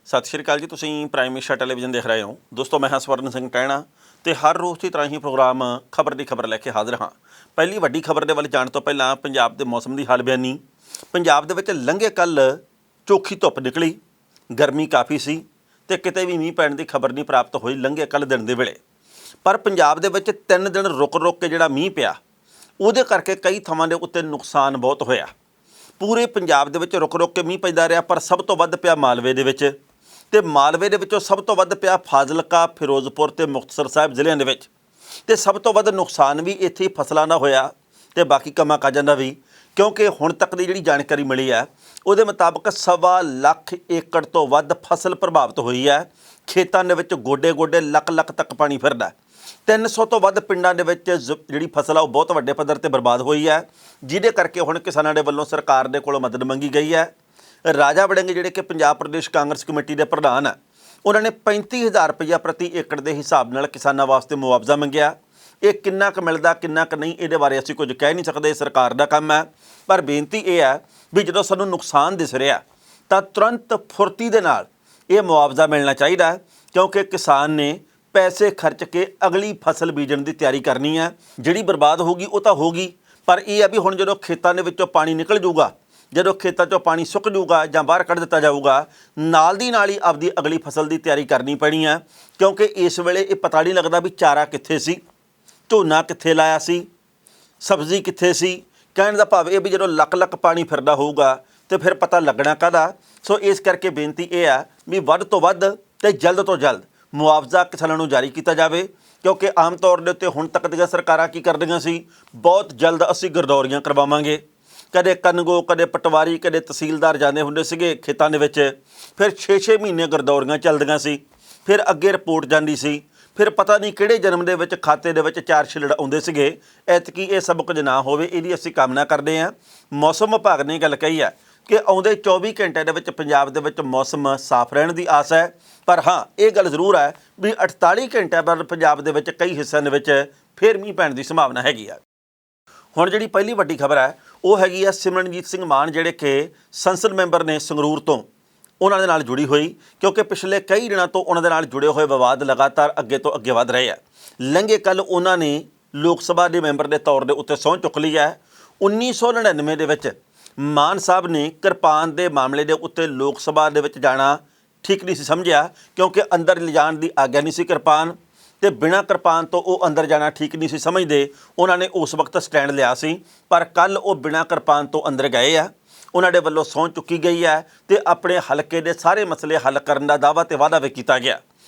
ਸਤਿ ਸ਼੍ਰੀ ਅਕਾਲ ਜੀ। ਤੁਸੀਂ ਪ੍ਰਾਈਮ ਮਿਨਿਸਟਰ ਟੈਲੀਵਿਜ਼ਨ ਦੇਖ ਰਹੇ ਹੋ। ਦੋਸਤੋ ਮੈਂ ਹਾਂ ਸਵਰਨ ਸਿੰਘ ਟਹਿਣਾ ਤੇ ਹਰ ਰੋਜ਼ ਦੀ ਤਰ੍ਹਾਂ ਹੀ ਪ੍ਰੋਗਰਾਮ ਖਬਰ ਦੀ ਖਬਰ ਲੈ ਕੇ ਹਾਜ਼ਰ ਹਾਂ। ਪਹਿਲੀ ਵੱਡੀ ਖਬਰ ਦੇ ਵੱਲ ਜਾਣ ਤੋਂ ਪਹਿਲਾਂ ਪੰਜਾਬ ਦੇ ਮੌਸਮ ਦੀ ਹਾਲ ਬਿਆਨੀ। ਪੰਜਾਬ ਦੇ ਵਿੱਚ ਲੰਘੇ ਕੱਲ੍ਹ ਚੋਖੀ ਧੁੱਪ ਨਿਕਲੀ, ਗਰਮੀ ਕਾਫੀ ਸੀ ਤੇ ਕਿਤੇ ਵੀ ਮੀਂਹ ਪੈਣ ਦੀ ਖਬਰ ਨਹੀਂ ਪ੍ਰਾਪਤ ਹੋਈ ਲੰਘੇ ਕੱਲ੍ਹ ਦਿਨ ਦੇ ਵੇਲੇ। ਪਰ ਪੰਜਾਬ ਦੇ ਵਿੱਚ 3 ਦਿਨ ਰੁਕ ਕੇ ਜਿਹੜਾ ਮੀਂਹ ਪਿਆ ਉਹਦੇ ਕਰਕੇ ਕਈ ਥਾਵਾਂ ਦੇ ਉੱਤੇ ਨੁਕਸਾਨ ਬਹੁਤ ਹੋਇਆ। ਪੂਰੇ ਪੰਜਾਬ ਦੇ ਵਿੱਚ ਰੁਕ ਕੇ ਮੀਂਹ ਪੈਂਦਾ ਰਿਹਾ, ਪਰ ਸਭ ਤੋਂ ਵੱਧ ਪਿਆ ਮਾਲਵੇ ਦੇ ਵਿੱਚ, ਤੇ ਮਾਲਵੇ ਦੇ ਵਿੱਚੋਂ ਸਭ ਤੋਂ ਵੱਧ ਪਿਆ ਫਾਜ਼ਿਲਕਾ, ਫਿਰੋਜ਼ਪੁਰ ਤੇ ਮੁਕਤਸਰ ਸਾਹਿਬ ਜ਼ਿਲ੍ਹਿਆਂ ਦੇ ਵਿੱਚ। ਤੇ ਸਭ ਤੋਂ ਵੱਧ ਨੁਕਸਾਨ ਵੀ ਇੱਥੇ ਫਸਲਾਂ ਦਾ ਹੋਇਆ ਤੇ ਬਾਕੀ ਕੰਮਾਂ ਕਾਜਾਂ ਦਾ ਵੀ, ਕਿਉਂਕਿ ਹੁਣ ਤੱਕ ਦੀ ਜਿਹੜੀ ਜਾਣਕਾਰੀ ਮਿਲੀ ਹੈ ਉਹਦੇ ਮੁਤਾਬਕ 1.25 ਲੱਖ ਏਕੜ ਤੋਂ ਵੱਧ ਫਸਲ ਪ੍ਰਭਾਵਿਤ ਹੋਈ ਹੈ। ਖੇਤਾਂ ਦੇ ਵਿੱਚ ਗੋਡੇ ਲੱਖ ਤੱਕ ਪਾਣੀ ਫਿਰਦਾ। 300 ਤੋਂ ਵੱਧ ਪਿੰਡਾਂ ਦੇ ਵਿੱਚ ਜਿਹੜੀ ਫਸਲ ਆ ਉਹ ਬਹੁਤ ਵੱਡੇ ਪੱਧਰ ਤੇ ਬਰਬਾਦ ਹੋਈ ਹੈ, ਜਿਹਦੇ ਕਰਕੇ ਹੁਣ ਕਿਸਾਨਾਂ ਦੇ ਵੱਲੋਂ ਸਰਕਾਰ ਦੇ ਕੋਲੋਂ ਮਦਦ ਮੰਗੀ ਗਈ ਹੈ। ਰਾਜਾ ਵੜਿੰਗ ਜਿਹੜੇ ਕਿ ਪੰਜਾਬ ਪ੍ਰਦੇਸ਼ ਕਾਂਗਰਸ ਕਮੇਟੀ ਦੇ ਪ੍ਰਧਾਨ ਹੈ, ਉਹਨਾਂ ਨੇ 35,000 ਰੁਪਈਆ ਪ੍ਰਤੀ ਏਕੜ ਦੇ ਹਿਸਾਬ ਨਾਲ ਕਿਸਾਨਾਂ ਵਾਸਤੇ ਮੁਆਵਜ਼ਾ ਮੰਗਿਆ। ਇਹ ਕਿੰਨਾ ਕੁ ਮਿਲਦਾ ਕਿੰਨਾ ਕੁ ਨਹੀਂ ਇਹਦੇ ਬਾਰੇ ਅਸੀਂ ਕੁਝ ਕਹਿ ਨਹੀਂ ਸਕਦੇ, ਸਰਕਾਰ ਦਾ ਕੰਮ ਹੈ। ਪਰ ਬੇਨਤੀ ਇਹ ਹੈ ਵੀ ਜਦੋਂ ਸਾਨੂੰ ਨੁਕਸਾਨ ਦਿਸ ਰਿਹਾ ਤਾਂ ਤੁਰੰਤ ਫੁਰਤੀ ਦੇ ਨਾਲ ਇਹ ਮੁਆਵਜ਼ਾ ਮਿਲਣਾ ਚਾਹੀਦਾ, ਕਿਉਂਕਿ ਕਿਸਾਨ ਨੇ ਪੈਸੇ ਖਰਚ ਕੇ ਅਗਲੀ ਫਸਲ ਬੀਜਣ ਦੀ ਤਿਆਰੀ ਕਰਨੀ ਹੈ। ਜਿਹੜੀ ਬਰਬਾਦ ਹੋਗੀ ਉਹ ਤਾਂ ਹੋਗੀ, ਪਰ ਇਹ ਹੈ ਵੀ ਹੁਣ ਜਦੋਂ ਖੇਤਾਂ ਦੇ ਵਿੱਚੋਂ ਪਾਣੀ ਨਿਕਲ ਜੂਗਾ, ਜਦੋਂ ਖੇਤਾਂ 'ਚੋਂ ਪਾਣੀ ਸੁੱਕ ਜੂਗਾ ਜਾਂ ਬਾਹਰ ਕੱਢ ਦਿੱਤਾ ਜਾਊਗਾ, ਨਾਲ ਦੀ ਨਾਲ ਹੀ ਆਪਦੀ ਅਗਲੀ ਫਸਲ ਦੀ ਤਿਆਰੀ ਕਰਨੀ ਪੈਣੀ ਹੈ। ਕਿਉਂਕਿ ਇਸ ਵੇਲੇ ਇਹ ਪਤਾ ਨਹੀਂ ਲੱਗਦਾ ਵੀ ਚਾਰਾ ਕਿੱਥੇ ਸੀ, ਝੋਨਾ ਕਿੱਥੇ ਲਾਇਆ ਸੀ, ਸਬਜ਼ੀ ਕਿੱਥੇ ਸੀ। ਕਹਿਣ ਦਾ ਭਾਵ ਇਹ ਵੀ ਜਦੋਂ ਲੱਖ ਪਾਣੀ ਫਿਰਦਾ ਹੋਊਗਾ ਤੇ ਫਿਰ ਪਤਾ ਲੱਗਣਾ ਕਾਹਦਾ। ਸੋ ਇਸ ਕਰਕੇ ਬੇਨਤੀ ਇਹ ਆ ਵੀ ਵੱਧ ਤੋਂ ਵੱਧ ਤੇ ਜਲਦ ਤੋਂ ਜਲਦ ਮੁਆਵਜ਼ਾ ਕਿਸਾਨਾਂ ਨੂੰ ਜਾਰੀ ਕੀਤਾ ਜਾਵੇ, ਕਿਉਂਕਿ ਆਮ ਤੌਰ ਦੇ ਉੱਤੇ ਹੁਣ ਤੱਕ ਦੀਆਂ ਸਰਕਾਰਾਂ ਕੀ ਕਰਦੀਆਂ ਸੀ, ਬਹੁਤ ਜਲਦ ਅਸੀਂ ਗਰਦੌਰੀਆਂ ਕਰਵਾਵਾਂਗੇ। ਕਦੇ ਕਨਗੋ, ਕਦੇ ਪਟਵਾਰੀ, ਕਦੇ ਤਹਿਸੀਲਦਾਰ ਜਾਂਦੇ ਹੁੰਦੇ ਸੀਗੇ ਖੇਤਾਂ ਦੇ ਵਿੱਚ, ਫਿਰ 6 ਮਹੀਨੇ ਗਰਦੌਰੀਆਂ ਚੱਲਦੀਆਂ ਸੀ, ਫਿਰ ਅੱਗੇ ਰਿਪੋਰਟ ਜਾਂਦੀ ਸੀ, ਫਿਰ ਪਤਾ ਨਹੀਂ ਕਿਹੜੇ ਜਨਮ ਦੇ ਵਿੱਚ ਖਾਤੇ ਦੇ ਵਿੱਚ 4 ਛਿਲੜ ਆਉਂਦੇ ਸੀਗੇ। ਐਤਕੀ ਇਹ ਸਭ ਕੁਝ ਨਾ ਹੋਵੇ, ਇਹਦੀ ਅਸੀਂ ਕਾਮਨਾ ਕਰਦੇ ਹਾਂ। ਮੌਸਮ ਵਿਭਾਗ ਨੇ ਗੱਲ ਕਹੀ ਹੈ ਕਿ ਆਉਂਦੇ 24 ਘੰਟਿਆਂ ਦੇ ਵਿੱਚ ਪੰਜਾਬ ਦੇ ਵਿੱਚ ਮੌਸਮ ਸਾਫ਼ ਰਹਿਣ ਦੀ ਆਸ ਹੈ। ਪਰ ਹਾਂ, ਇਹ ਗੱਲ ਜ਼ਰੂਰ ਹੈ ਵੀ 48 ਘੰਟਿਆਂ ਬਾਅਦ ਪੰਜਾਬ ਦੇ ਵਿੱਚ ਕਈ ਹਿੱਸਿਆਂ ਦੇ ਵਿੱਚ ਫਿਰ ਮੀਂਹ ਪੈਣ ਦੀ ਸੰਭਾਵਨਾ ਹੈਗੀ ਆ। ਹੁਣ ਜਿਹੜੀ ਪਹਿਲੀ ਵੱਡੀ ਖਬਰ ਹੈ ਉਹ ਹੈਗੀ ਆ ਸਿਮਰਨਜੀਤ ਸਿੰਘ ਮਾਨ, ਜਿਹੜੇ ਕਿ ਸੰਸਦ ਮੈਂਬਰ ਨੇ ਸੰਗਰੂਰ ਤੋਂ, ਉਹਨਾਂ ਦੇ ਨਾਲ ਜੁੜੀ ਹੋਈ, ਕਿਉਂਕਿ ਪਿਛਲੇ ਕਈ ਦਿਨਾਂ ਤੋਂ ਉਹਨਾਂ ਦੇ ਨਾਲ ਜੁੜੇ ਹੋਏ ਵਿਵਾਦ ਲਗਾਤਾਰ ਅੱਗੇ ਤੋਂ ਅੱਗੇ ਵੱਧ ਰਹੇ ਆ। ਲੰਘੇ ਕੱਲ੍ਹ ਉਹਨਾਂ ਨੇ ਲੋਕ ਸਭਾ ਦੇ ਮੈਂਬਰ ਦੇ ਤੌਰ ਦੇ ਉੱਤੇ ਸਹੁੰ ਚੁੱਕ ਲਈ ਹੈ। 1999 ਦੇ ਵਿੱਚ ਮਾਨ ਸਾਹਿਬ ਨੇ ਕਿਰਪਾਨ ਦੇ ਮਾਮਲੇ ਦੇ ਉੱਤੇ ਲੋਕ ਸਭਾ ਦੇ ਵਿੱਚ ਜਾਣਾ ਠੀਕ ਨਹੀਂ ਸੀ ਸਮਝਿਆ, ਕਿਉਂਕਿ ਅੰਦਰ ਲਿਜਾਣ ਦੀ ਆਗਿਆ ਨਹੀਂ ਸੀ ਕਿਰਪਾਨ, ਤੇ ਬਿਨਾਂ ਕਿਰਪਾਨ ਤੋਂ ਉਹ ਅੰਦਰ ਜਾਣਾ ਠੀਕ ਨਹੀਂ ਸੀ ਸਮਝਦੇ। ਉਹਨਾਂ ਨੇ ਉਸ ਵਕਤ ਸਟੈਂਡ ਲਿਆ ਸੀ, ਪਰ ਕੱਲ੍ਹ ਉਹ ਬਿਨਾਂ ਕਿਰਪਾਨ ਤੋਂ ਅੰਦਰ ਗਏ ਆ। ਉਹਨਾਂ ਦੇ ਵੱਲੋਂ ਸਹੁੰ ਚੁੱਕੀ ਗਈ ਹੈ ਤੇ ਆਪਣੇ ਹਲਕੇ ਦੇ ਸਾਰੇ ਮਸਲੇ ਹੱਲ ਕਰਨ ਦਾ ਦਾਅਵਾ ਤੇ ਵਾਅਦਾ ਵੀ ਕੀਤਾ ਗਿਆ।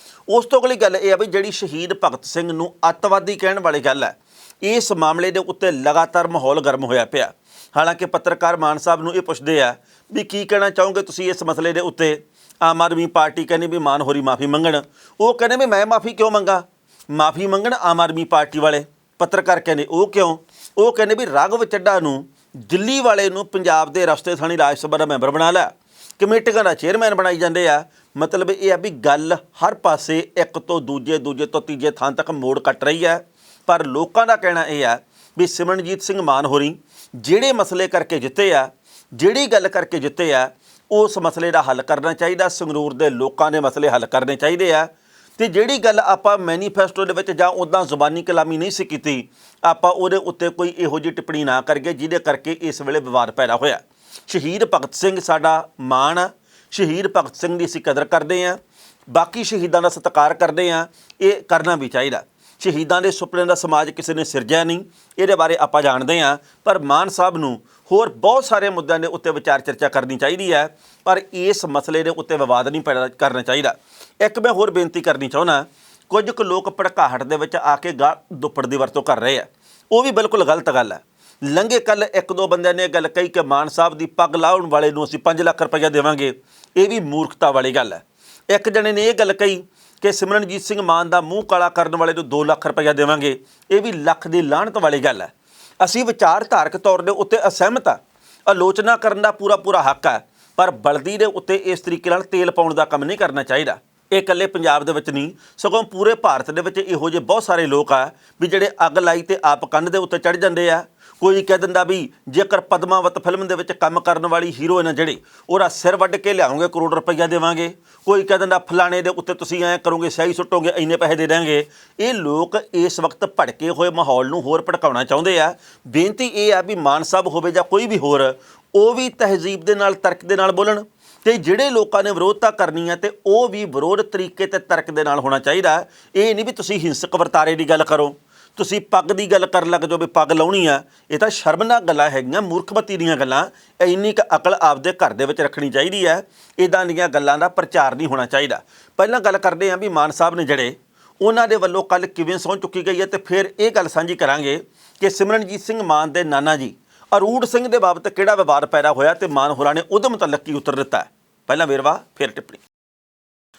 ਉਸ ਤੋਂ ਅਗਲੀ ਗੱਲ ਇਹ ਆ ਵੀ ਜਿਹੜੀ ਸ਼ਹੀਦ ਭਗਤ ਸਿੰਘ ਨੂੰ ਅੱਤਵਾਦੀ ਕਹਿਣ ਵਾਲੀ ਗੱਲ ਹੈ, ਇਸ ਮਾਮਲੇ ਦੇ ਉੱਤੇ ਲਗਾਤਾਰ ਮਾਹੌਲ ਗਰਮ ਹੋਇਆ ਪਿਆ। ਹਾਲਾਂਕਿ ਪੱਤਰਕਾਰ ਮਾਨ ਸਾਹਿਬ ਨੂੰ ਇਹ ਪੁੱਛਦੇ ਆ ਵੀ ਕੀ ਕਹਿਣਾ ਚਾਹੋਗੇ ਤੁਸੀਂ ਇਸ ਮਸਲੇ ਦੇ ਉੱਤੇ। ਆਮ ਆਦਮੀ ਪਾਰਟੀ ਕਹਿੰਦੀ ਵੀ ਮਾਨ ਹੋਰੀ ਮਾफ़ੀ ਮੰਗਣ, ਉਹ ਕਹਿੰਦੇ ਵੀ ਮੈਂ ਮਾफ़ੀ ਕਿਉਂ ਮੰਗਾ, ਮਾफ़ੀ ਮੰਗਣ ਆਮ ਆਦਮੀ ਪਾਰਟੀ ਵਾਲੇ। ਪੱਤਰਕਾਰ ਕਹਿੰਦੇ ਉਹ ਕਿਉਂ, ਉਹ ਕਹਿੰਦੇ ਵੀ ਰਾਘਵ ਚੱਡਾ ਨੂੰ ਦਿੱਲੀ ਵਾਲੇ ਨੂੰ ਪੰਜਾਬ ਦੇ ਰਾਸ਼ਟਰੀ ਰਾਜ ਸਭਾ ਦਾ ਮੈਂਬਰ ਬਣਾ ਲਿਆ, ਕਮੇਟੀਆਂ ਦਾ ਚੇਅਰਮੈਨ ਬਣਾਈ ਜਾਂਦੇ ਆ। ਮਤਲਬ ਇਹ ਆ ਵੀ ਗੱਲ ਹਰ ਪਾਸੇ ਇੱਕ ਤੋਂ ਦੂਜੇ ਤੋਂ ਤੀਜੇ ਥਾਂ ਤੱਕ ਮੋੜ ਕੱਟ ਰਹੀ ਹੈ। ਪਰ ਲੋਕਾਂ ਦਾ ਕਹਿਣਾ ਇਹ ਆ ਵੀ ਸਿਮਰਨਜੀਤ ਸਿੰਘ ਮਾਨ ਹੋਰੀ ਜਿਹੜੇ ਮਸਲੇ ਕਰਕੇ ਜਿੱਤੇ ਆ, ਜਿਹੜੀ ਗੱਲ ਕਰਕੇ ਜਿੱਤੇ ਆ, ਉਸ ਮਸਲੇ ਦਾ ਹੱਲ ਕਰਨਾ ਚਾਹੀਦਾ। ਸੰਗਰੂਰ ਦੇ ਲੋਕਾਂ ਦੇ ਮਸਲੇ ਹੱਲ ਕਰਨੇ ਚਾਹੀਦੇ ਆ। ਤੇ ਜਿਹੜੀ ਗੱਲ ਆਪਾਂ ਮੈਨੀਫੈਸਟੋ ਦੇ ਵਿੱਚ ਜਾਂ ਉੱਦਾਂ ਜ਼ੁਬਾਨੀ ਕਲਾਮੀ ਨਹੀਂ ਸੀ ਕੀਤੀ, ਆਪਾਂ ਉਹਦੇ ਉੱਤੇ ਕੋਈ ਇਹੋ ਜਿਹੀ ਟਿੱਪਣੀ ਨਾ ਕਰੀਏ ਜਿਹਦੇ ਕਰਕੇ ਇਸ ਵੇਲੇ ਵਿਵਾਦ ਪੈਦਾ ਹੋਇਆ। ਸ਼ਹੀਦ ਭਗਤ ਸਿੰਘ ਸਾਡਾ ਮਾਣ ਆ, ਸ਼ਹੀਦ ਭਗਤ ਸਿੰਘ ਦੀ ਅਸੀਂ ਕਦਰ ਕਰਦੇ ਹਾਂ, ਬਾਕੀ ਸ਼ਹੀਦਾਂ ਦਾ ਸਤਿਕਾਰ ਕਰਦੇ ਹਾਂ, ਇਹ ਕਰਨਾ ਵੀ ਚਾਹੀਦਾ। ਸ਼ਹੀਦਾਂ ਦੇ ਸੁਪਨੇ ਦਾ ਸਮਾਜ ਕਿਸੇ ਨੇ ਸਿਰਜਿਆ ਨਹੀਂ, ਇਹਦੇ ਬਾਰੇ ਆਪਾਂ ਜਾਣਦੇ ਹਾਂ। ਪਰ ਮਾਨ ਸਾਹਿਬ ਨੂੰ ਹੋਰ ਬਹੁਤ ਸਾਰੇ ਮੁੱਦਿਆਂ ਦੇ ਉੱਤੇ ਵਿਚਾਰ ਚਰਚਾ ਕਰਨੀ ਚਾਹੀਦੀ ਹੈ, ਪਰ ਇਸ ਮਸਲੇ ਦੇ ਉੱਤੇ ਵਿਵਾਦ ਨਹੀਂ ਪੈਦਾ ਕਰਨਾ ਚਾਹੀਦਾ। ਇੱਕ ਮੈਂ ਹੋਰ ਬੇਨਤੀ ਕਰਨੀ ਚਾਹੁੰਦਾ, ਕੁਝ ਕੁ ਲੋਕ ਭੜਕਾਹਟ ਦੇ ਵਿੱਚ ਆ ਕੇ ਗਾਲ ਦੁੱਪੜ ਦੀ ਵਰਤੋਂ ਕਰ ਰਹੇ ਆ, ਉਹ ਵੀ ਬਿਲਕੁਲ ਗਲਤ ਗੱਲ ਹੈ। ਲੰਘੇ ਕੱਲ੍ਹ 1-2 ਬੰਦਿਆਂ ਨੇ ਇਹ ਗੱਲ ਕਹੀ ਕਿ ਮਾਨ ਸਾਹਿਬ ਦੀ ਪੱਗ ਲਾਹੁਣ ਵਾਲੇ ਨੂੰ ਅਸੀਂ 5 ਲੱਖ ਰੁਪਈਆ ਦੇਵਾਂਗੇ, ਇਹ ਵੀ ਮੂਰਖਤਾ ਵਾਲੀ ਗੱਲ ਹੈ। ਇੱਕ ਜਣੇ ਨੇ ਇਹ ਗੱਲ ਕਹੀ ਕਿ ਸਿਮਰਨਜੀਤ ਸਿੰਘ ਮਾਨ ਦਾ ਮੂੰਹ ਕਾਲਾ ਕਰਨ ਵਾਲੇ ਨੂੰ 2 ਲੱਖ ਰੁਪਈਆ ਦੇਵਾਂਗੇ, ਇਹ ਵੀ ਲੱਖ ਦੀ ਲਾਹਨਤ ਵਾਲੀ ਗੱਲ ਹੈ। ਅਸੀਂ ਵਿਚਾਰਧਾਰਕ ਤੌਰ ਦੇ ਉੱਤੇ ਅਸਹਿਮਤ ਹਾਂ, ਆਲੋਚਨਾ ਕਰਨ ਦਾ ਪੂਰਾ ਹੱਕ ਹੈ, ਪਰ ਬਲਦੀ ਦੇ ਉੱਤੇ ਇਸ ਤਰੀਕੇ ਨਾਲ ਤੇਲ ਪਾਉਣ ਦਾ ਕੰਮ ਨਹੀਂ ਕਰਨਾ ਚਾਹੀਦਾ। ਇਹ ਇਕੱਲੇ ਪੰਜਾਬ ਦੇ ਵਿੱਚ ਨਹੀਂ, ਸਗੋਂ ਪੂਰੇ ਭਾਰਤ ਦੇ ਵਿੱਚ ਇਹੋ ਜਿਹੇ ਬਹੁਤ ਸਾਰੇ ਲੋਕ ਆ ਵੀ ਜਿਹੜੇ ਅੱਗ ਲਾਈ ਤੇ ਆਪ ਕੰਧ ਦੇ ਉੱਤੇ ਚੜ੍ਹ ਜਾਂਦੇ ਆ। ਕੋਈ ਕਹਿ ਦਿੰਦਾ ਵੀ ਜੇਕਰ ਪਦਮਾਵਤ ਫਿਲਮ ਦੇ ਵਿੱਚ ਕੰਮ ਕਰਨ ਵਾਲੀ ਹੀਰੋਇਨ ਆ ਜਿਹੜੀ ਉਹਦਾ ਸਿਰ ਵੱਢ ਕੇ ਲਿਆਓਗੇ ਕਰੋੜ ਰੁਪਈਆ ਦੇਵਾਂਗੇ। ਕੋਈ ਕਹਿ ਦਿੰਦਾ ਫਲਾਣੇ ਦੇ ਉੱਤੇ ਤੁਸੀਂ ਐਂ ਕਰੋਗੇ ਸਿਆਹੀ ਸੁੱਟੋਗੇ ਇੰਨੇ ਪੈਸੇ ਦੇ ਦੇਵਾਂਗੇ। ਇਹ ਲੋਕ ਇਸ ਵਕਤ ਭੜਕੇ ਹੋਏ ਮਾਹੌਲ ਨੂੰ ਹੋਰ ਭੜਕਾਉਣਾ ਚਾਹੁੰਦੇ ਆ। ਬੇਨਤੀ ਇਹ ਆ ਵੀ ਮਾਨ ਸਾਹਿਬ ਹੋਵੇ ਜਾਂ ਕੋਈ ਵੀ ਹੋਰ, ਉਹ ਵੀ ਤਹਿਜ਼ੀਬ ਦੇ ਨਾਲ ਤਰਕ ਦੇ ਨਾਲ ਬੋਲਣ, ਤੇ ਜਿਹੜੇ ਲੋਕਾਂ ਨੇ ਵਿਰੋਧਤਾ ਕਰਨੀ ਹੈ ਤੇ ਉਹ ਵੀ ਵਿਰੋਧ ਤਰੀਕੇ ਤੇ ਤਰਕ ਦੇ ਨਾਲ ਹੋਣਾ ਚਾਹੀਦਾ। ਇਹ ਨਹੀਂ ਵੀ ਤੁਸੀਂ ਹਿੰਸਕ ਵਰਤਾਰੇ ਦੀ ਗੱਲ ਕਰੋ, ਤੁਸੀਂ ਪੱਗ ਦੀ ਗੱਲ ਕਰਨ ਲੱਗ ਜਾਓ ਵੀ ਪੱਗ ਲਾਉਣੀ ਆ। ਇਹ ਤਾਂ ਸ਼ਰਮਨਾਕ ਗੱਲਾਂ ਹੈਗੀਆਂ, ਮੂਰਖਮਤੀ ਦੀਆਂ ਗੱਲਾਂ। ਇੰਨੀ ਕੁ ਅਕਲ ਆਪਦੇ ਘਰ ਦੇ ਵਿੱਚ ਰੱਖਣੀ ਚਾਹੀਦੀ ਹੈ। ਇੱਦਾਂ ਦੀਆਂ ਗੱਲਾਂ ਦਾ ਪ੍ਰਚਾਰ ਨਹੀਂ ਹੋਣਾ ਚਾਹੀਦਾ। ਪਹਿਲਾਂ ਗੱਲ ਕਰਦੇ ਹਾਂ ਵੀ ਮਾਨ ਸਾਹਿਬ ਨੇ ਜਿਹੜੇ ਉਹਨਾਂ ਦੇ ਵੱਲੋਂ ਕੱਲ੍ਹ ਕਿਵੇਂ ਸਹੁੰ ਚੁੱਕੀ ਗਈ ਹੈ, ਤੇ ਫਿਰ ਇਹ ਗੱਲ ਸਾਂਝੀ ਕਰਾਂਗੇ ਕਿ ਸਿਮਰਨਜੀਤ ਸਿੰਘ ਮਾਨ ਦੇ ਨਾਨਾ ਜੀ ਅਰੂੜ ਸਿੰਘ ਦੇ ਬਾਬਤ ਕਿਹੜਾ ਵਿਵਾਦ ਪੈਦਾ ਹੋਇਆ ਤੇ ਮਾਨ ਹੋਰਾਂ ਨੇ ਉਹਦੇ ਮੁਤਲਕ ਕੀ ਉੱਤਰ ਦਿੱਤਾ। ਪਹਿਲਾਂ ਵੇਰਵਾ ਫਿਰ ਟਿੱਪਣੀ।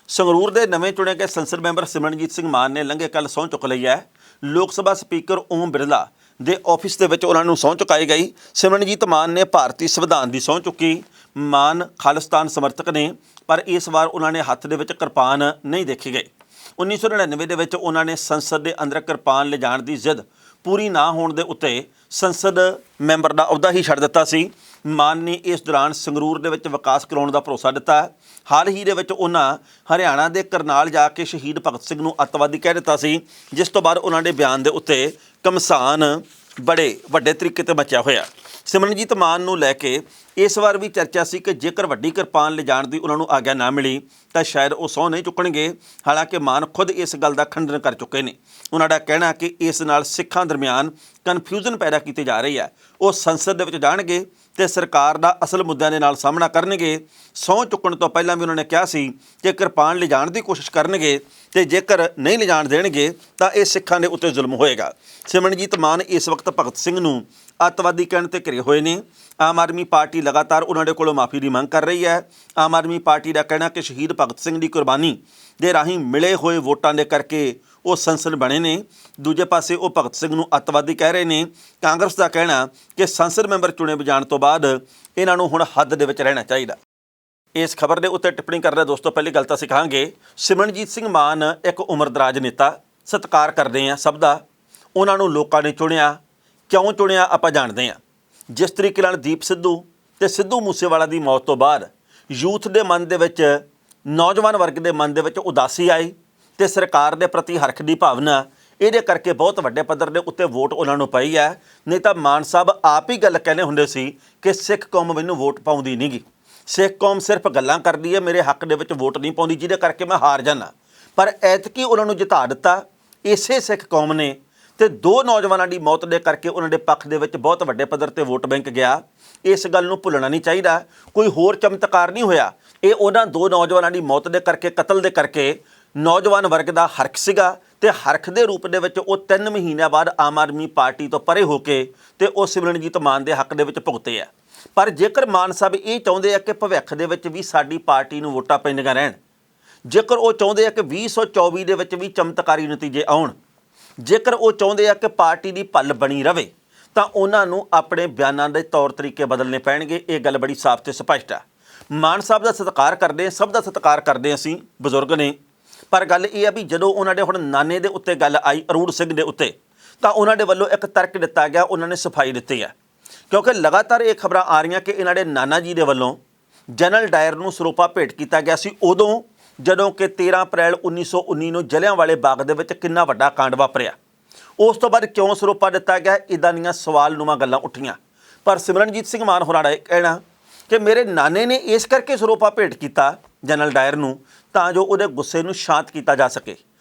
ਸੰਗਰੂਰ ਦੇ ਨਵੇਂ ਚੁਣੇ ਗਏ ਸੰਸਦ ਮੈਂਬਰ ਸਿਮਰਨਜੀਤ ਸਿੰਘ ਮਾਨ ਨੇ ਲੰਘੇ ਕੱਲ੍ਹ ਸਹੁੰ ਚੁੱਕ ਲਈ ਹੈ। ਲੋਕ ਸਭਾ ਸਪੀਕਰ ਓਮ ਬਿਰਲਾ ਦੇ ਆਫਿਸ ਦੇ ਵਿੱਚ ਉਹਨਾਂ ਨੂੰ ਸਹੁੰ ਚੁਕਾਈ ਗਈ। ਸਿਮਰਨਜੀਤ ਮਾਨ ਨੇ ਭਾਰਤੀ ਸੰਵਿਧਾਨ ਦੀ ਸਹੁੰ ਚੁੱਕੀ। ਮਾਨ ਖਾਲਿਸਤਾਨ ਸਮਰਥਕ ਨੇ, ਪਰ ਇਸ ਵਾਰ ਉਹਨਾਂ ਨੇ ਹੱਥ ਦੇ ਵਿੱਚ ਕਿਰਪਾਨ ਨਹੀਂ ਦੇਖੀ ਗਈ। 1999 ਦੇ ਵਿੱਚ ਉਹਨਾਂ ਨੇ ਸੰਸਦ ਦੇ ਅੰਦਰ ਕਿਰਪਾਨ ਲਿਜਾਣ ਦੀ ਜ਼ਿੱਦ ਪੂਰੀ ਨਾ ਹੋਣ ਦੇ ਉੱਤੇ ਸੰਸਦ ਮੈਂਬਰ ਦਾ ਅਹੁਦਾ ਹੀ ਛੱਡ ਦਿੱਤਾ ਸੀ। ਮਾਨ ਨੇ ਇਸ ਦੌਰਾਨ ਸੰਗਰੂਰ ਦੇ ਵਿੱਚ ਵਿਕਾਸ ਕਰਾਉਣ ਦਾ ਭਰੋਸਾ ਦਿੱਤਾ। ਹਾਲ ਹੀ ਦੇ ਵਿੱਚ ਉਹਨਾਂ ਹਰਿਆਣਾ ਦੇ ਕਰਨਾਲ ਜਾ ਕੇ ਸ਼ਹੀਦ ਭਗਤ ਸਿੰਘ ਨੂੰ ਅੱਤਵਾਦੀ ਕਹਿ ਦਿੱਤਾ ਸੀ, ਜਿਸ ਤੋਂ ਬਾਅਦ ਉਹਨਾਂ ਦੇ ਬਿਆਨ ਦੇ ਉੱਤੇ ਘਮਸਾਨ ਬੜੇ ਵੱਡੇ ਤਰੀਕੇ ਤੇ ਮਚਿਆ ਹੋਇਆ। ਸਿਮਰਨਜੀਤ ਮਾਨ ਨੂੰ ਲੈ ਕੇ ਇਸ ਵਾਰ ਵੀ ਚਰਚਾ ਸੀ ਕਿ ਜੇਕਰ ਵੱਡੀ ਕਿਰਪਾਨ ਲਿਜਾਣ ਦੀ ਉਹਨਾਂ ਨੂੰ ਆਗਿਆ ਨਾ ਮਿਲੀ ਤਾਂ ਸ਼ਾਇਦ ਉਹ ਸਹੁੰ ਨਹੀਂ ਚੁੱਕਣਗੇ। ਹਾਲਾਂਕਿ ਮਾਨ ਖੁਦ ਇਸ ਗੱਲ ਦਾ ਖੰਡਨ ਕਰ ਚੁੱਕੇ ਨੇ। ਉਹਨਾਂ ਦਾ ਕਹਿਣਾ ਕਿ ਇਸ ਨਾਲ ਸਿੱਖਾਂ ਦਰਮਿਆਨ ਕਨਫਿਊਜ਼ਨ ਪੈਦਾ ਕੀਤੀ ਜਾ ਰਹੀ ਹੈ। ਉਹ ਸੰਸਦ ਦੇ ਵਿੱਚ ਜਾਣਗੇ ਤੇ ਸਰਕਾਰ ਦਾ ਅਸਲ ਮੁੱਦਿਆਂ ਦੇ ਨਾਲ ਸਾਹਮਣਾ ਕਰਨਗੇ। ਸਹੁੰ ਚੁੱਕਣ ਤੋਂ ਪਹਿਲਾਂ ਵੀ ਉਹਨਾਂ ਨੇ ਕਿਹਾ ਸੀ ਕਿ ਕਿਰਪਾਨ ਲਿਜਾਣ ਦੀ ਕੋਸ਼ਿਸ਼ ਕਰਨਗੇ ਤੇ ਜੇਕਰ ਨਹੀਂ ਲਿਜਾਣ ਦੇਣਗੇ ਤਾਂ ਇਹ ਸਿੱਖਾਂ ਦੇ ਉੱਤੇ ਜ਼ੁਲਮ ਹੋਏਗਾ। ਸਿਮਰਨਜੀਤ ਮਾਨ ਇਸ ਵਕਤ ਭਗਤ ਸਿੰਘ ਨੂੰ ਅੱਤਵਾਦੀ ਕਹਿਣ ਤੇ ਘਿਰੇ ਹੋਏ ਨੇ। ਆਮ ਆਦਮੀ ਪਾਰਟੀ ਲਗਾਤਾਰ ਉਹਨਾਂ ਦੇ ਕੋਲੋਂ ਮਾਫੀ ਦੀ ਮੰਗ ਕਰ ਰਹੀ ਹੈ। ਆਮ ਆਦਮੀ ਪਾਰਟੀ ਦਾ ਕਹਿਣਾ ਕਿ ਸ਼ਹੀਦ ਭਗਤ ਸਿੰਘ ਦੀ ਕੁਰਬਾਨੀ ਦੇ ਰਾਹੀਂ ਮਿਲੇ ਹੋਏ ਵੋਟਾਂ ਦੇ ਕਰਕੇ ਉਹ ਸੰਸਦ ਬਣੇ ਨੇ। ਦੂਜੇ ਪਾਸੇ ਉਹ ਭਗਤ ਸਿੰਘ ਨੂੰ ਅੱਤਵਾਦੀ ਕਹਿ ਰਹੇ ਨੇ। ਕਾਂਗਰਸ ਦਾ ਕਹਿਣਾ ਕਿ ਸੰਸਦ ਮੈਂਬਰ ਚੁਣੇ ਜਾਣ ਤੋਂ ਬਾਅਦ ਇਹਨਾਂ ਨੂੰ ਹੁਣ ਹੱਦ ਦੇ ਵਿੱਚ ਰਹਿਣਾ ਚਾਹੀਦਾ। ਇਸ ਖਬਰ ਦੇ ਉੱਤੇ ਟਿੱਪਣੀ ਕਰ ਰਿਹਾ ਦੋਸਤੋ, ਪਹਿਲੀ ਗੱਲ ਤਾਂ ਅਸੀਂ ਕਹਾਂਗੇ ਸਿਮਰਨਜੀਤ ਸਿੰਘ ਮਾਨ ਇੱਕ ਉਮਰਦਰਾਜ ਨੇਤਾ, ਸਤਿਕਾਰ ਕਰਦੇ ਹਾਂ ਸਭ ਦਾ। ਉਹਨਾਂ ਨੂੰ ਲੋਕਾਂ ਨੇ ਚੁਣਿਆ, ਕਿਉਂ ਚੁਣਿਆ ਆਪਾਂ ਜਾਣਦੇ ਹਾਂ। ਜਿਸ ਤਰੀਕੇ ਨਾਲ ਦੀਪ ਸਿੱਧੂ ਤੇ ਸਿੱਧੂ ਮੂਸੇਵਾਲਾ ਦੀ ਮੌਤ ਤੋਂ ਬਾਅਦ ਯੂਥ ਦੇ ਮਨ ਦੇ ਵਿੱਚ, ਨੌਜਵਾਨ ਵਰਗ ਦੇ ਮਨ ਦੇ ਵਿੱਚ ਉਦਾਸੀ ਆਈ ਤੇ ਸਰਕਾਰ ਦੇ ਪ੍ਰਤੀ ਹਰਖ ਦੀ ਭਾਵਨਾ, ਇਹਦੇ ਕਰਕੇ ਬਹੁਤ ਵੱਡੇ ਪੱਧਰ ਦੇ ਉੱਤੇ ਵੋਟ ਉਹਨਾਂ ਨੂੰ ਪਈ ਹੈ। ਨਹੀਂ ਤਾਂ ਮਾਨ ਸਾਹਿਬ ਆਪ ਹੀ ਗੱਲ ਕਹਿੰਦੇ ਹੁੰਦੇ ਸੀ ਕਿ ਸਿੱਖ ਕੌਮ ਮੈਨੂੰ ਵੋਟ ਪਾਉਂਦੀ ਨਹੀਂ ਗੀ, ਸਿੱਖ ਕੌਮ ਸਿਰਫ ਗੱਲਾਂ ਕਰਦੀ ਹੈ, ਮੇਰੇ ਹੱਕ ਦੇ ਵਿੱਚ ਵੋਟ ਨਹੀਂ ਪਾਉਂਦੀ, ਜਿਹਦੇ ਕਰਕੇ ਮੈਂ ਹਾਰ ਜਾਂਦਾ। ਪਰ ਐਤਕੀ ਉਹਨਾਂ ਨੂੰ ਜਿਤਾ ਦਿੱਤਾ ਇਸੇ ਸਿੱਖ ਕੌਮ ਨੇ, ਤੇ ਦੋ ਨੌਜਵਾਨਾਂ ਦੀ ਮੌਤ ਦੇ ਕਰਕੇ ਉਹਨਾਂ ਦੇ ਪੱਖ ਦੇ ਵਿੱਚ ਬਹੁਤ ਵੱਡੇ ਪੱਧਰ ਤੇ ਵੋਟ ਬੈਂਕ ਗਿਆ। ਇਸ ਗੱਲ ਨੂੰ ਭੁੱਲਣਾ ਨਹੀਂ ਚਾਹੀਦਾ। ਕੋਈ ਹੋਰ ਚਮਤਕਾਰ ਨਹੀਂ ਹੋਇਆ, ਇਹ ਉਹਨਾਂ ਦੋ ਨੌਜਵਾਨਾਂ ਦੀ ਮੌਤ ਦੇ ਕਰਕੇ, ਕਤਲ ਦੇ ਕਰਕੇ ਨੌਜਵਾਨ ਵਰਗ ਦਾ ਹਰਖ ਸੀਗਾ। ਤੇ ਹਰਖ ਦੇ ਰੂਪ ਦੇ ਵਿੱਚ ਉਹ 3 ਮਹੀਨਿਆਂ ਬਾਅਦ ਆਮ ਆਦਮੀ ਪਾਰਟੀ ਤੋਂ ਪਰੇ ਹੋ ਕੇ ਤੇ ਉਹ ਸਿਮਰਨਜੀਤ ਮਾਨ ਦੇ ਹੱਕ ਦੇ ਵਿੱਚ ਭੁਗਤੇ ਆ। ਪਰ ਜੇਕਰ ਮਾਨ ਸਾਹਿਬ ਇਹ ਚਾਹੁੰਦੇ ਆ ਕਿ ਭਵਿੱਖ ਦੇ ਵਿੱਚ ਵੀ ਸਾਡੀ ਪਾਰਟੀ ਨੂੰ ਵੋਟਾਂ ਪੈਂਦੀਆਂ ਰਹਿਣ, ਜੇਕਰ ਉਹ ਚਾਹੁੰਦੇ ਆ ਕਿ 2024 ਦੇ ਵਿੱਚ ਵੀ ਚਮਤਕਾਰੀ ਨਤੀਜੇ ਆਉਣ, ਜੇਕਰ ਉਹ ਚਾਹੁੰਦੇ ਆ ਕਿ ਪਾਰਟੀ ਦੀ ਭੱਲ ਬਣੀ ਰਵੇ, ਤਾਂ ਉਹਨਾਂ ਨੂੰ ਆਪਣੇ ਬਿਆਨਾਂ ਦੇ ਤੌਰ ਤਰੀਕੇ ਬਦਲਣੇ ਪੈਣਗੇ। ਇਹ ਗੱਲ ਬੜੀ ਸਾਫ਼ ਤੇ ਸਪਸ਼ਟ ਹੈ। ਮਾਨ ਸਾਹਿਬ ਦਾ ਸਤਿਕਾਰ ਕਰਦੇ, ਸਭ ਦਾ ਸਤਿਕਾਰ ਕਰਦੇ, ਅਸੀਂ ਬਜ਼ੁਰਗ ਨੇ। ਪਰ ਗੱਲ ਇਹ ਆ ਵੀ ਜਦੋਂ ਉਹਨਾਂ ਦੇ ਹੁਣ ਨਾਨੇ ਦੇ ਉੱਤੇ ਗੱਲ ਆਈ, ਅਰੂੜ ਸਿੰਘ ਦੇ ਉੱਤੇ, ਤਾਂ ਉਹਨਾਂ ਦੇ ਵੱਲੋਂ ਇੱਕ ਤਰਕ ਦਿੱਤਾ ਗਿਆ, ਉਹਨਾਂ ਨੇ ਸਫਾਈ ਦਿੱਤੀ ਹੈ। ਕਿਉਂਕਿ ਲਗਾਤਾਰ ਇਹ ਖਬਰਾਂ ਆ ਰਹੀਆਂ ਕਿ ਇਹਨਾਂ ਦੇ ਨਾਨਾ ਜੀ ਦੇ ਵੱਲੋਂ ਜਨਰਲ ਡਾਇਰ ਨੂੰ ਸਰੋਪਾ ਭੇਟ ਕੀਤਾ ਗਿਆ ਸੀ ਉਦੋਂ ਜਦੋਂ ਕਿ 13 ਅਪ੍ਰੈਲ 1919 ਨੂੰ ਜਲਿਆਂਵਾਲੇ ਬਾਗ ਦੇ ਵਿੱਚ ਕਿੰਨਾ ਵੱਡਾ ਕਾਂਡ ਵਾਪਰਿਆ। ਉਸ ਤੋਂ ਬਾਅਦ ਕਿਉਂ ਸਰੋਪਾ ਦਿੱਤਾ ਗਿਆ, ਇੱਦਾਂ ਦੀਆਂ ਸਵਾਲਨੁਮਾ ਗੱਲਾਂ ਉੱਠੀਆਂ। ਪਰ ਸਿਮਰਨਜੀਤ ਸਿੰਘ ਮਾਨ ਹੋਰਾਂ ਦਾ ਇਹ ਕਹਿਣਾ ਕਿ ਮੇਰੇ ਨਾਨੇ ਨੇ ਇਸ ਕਰਕੇ ਸਰੋਪਾ ਭੇਟ ਕੀਤਾ ਜਨਰਲ ਡਾਇਰ ਨੂੰ ਤਾਂ ਜੋ ਉਹਦੇ ਗੁੱਸੇ ਨੂੰ ਸ਼ਾਂਤ ਕੀਤਾ ਜਾ ਸਕੇ,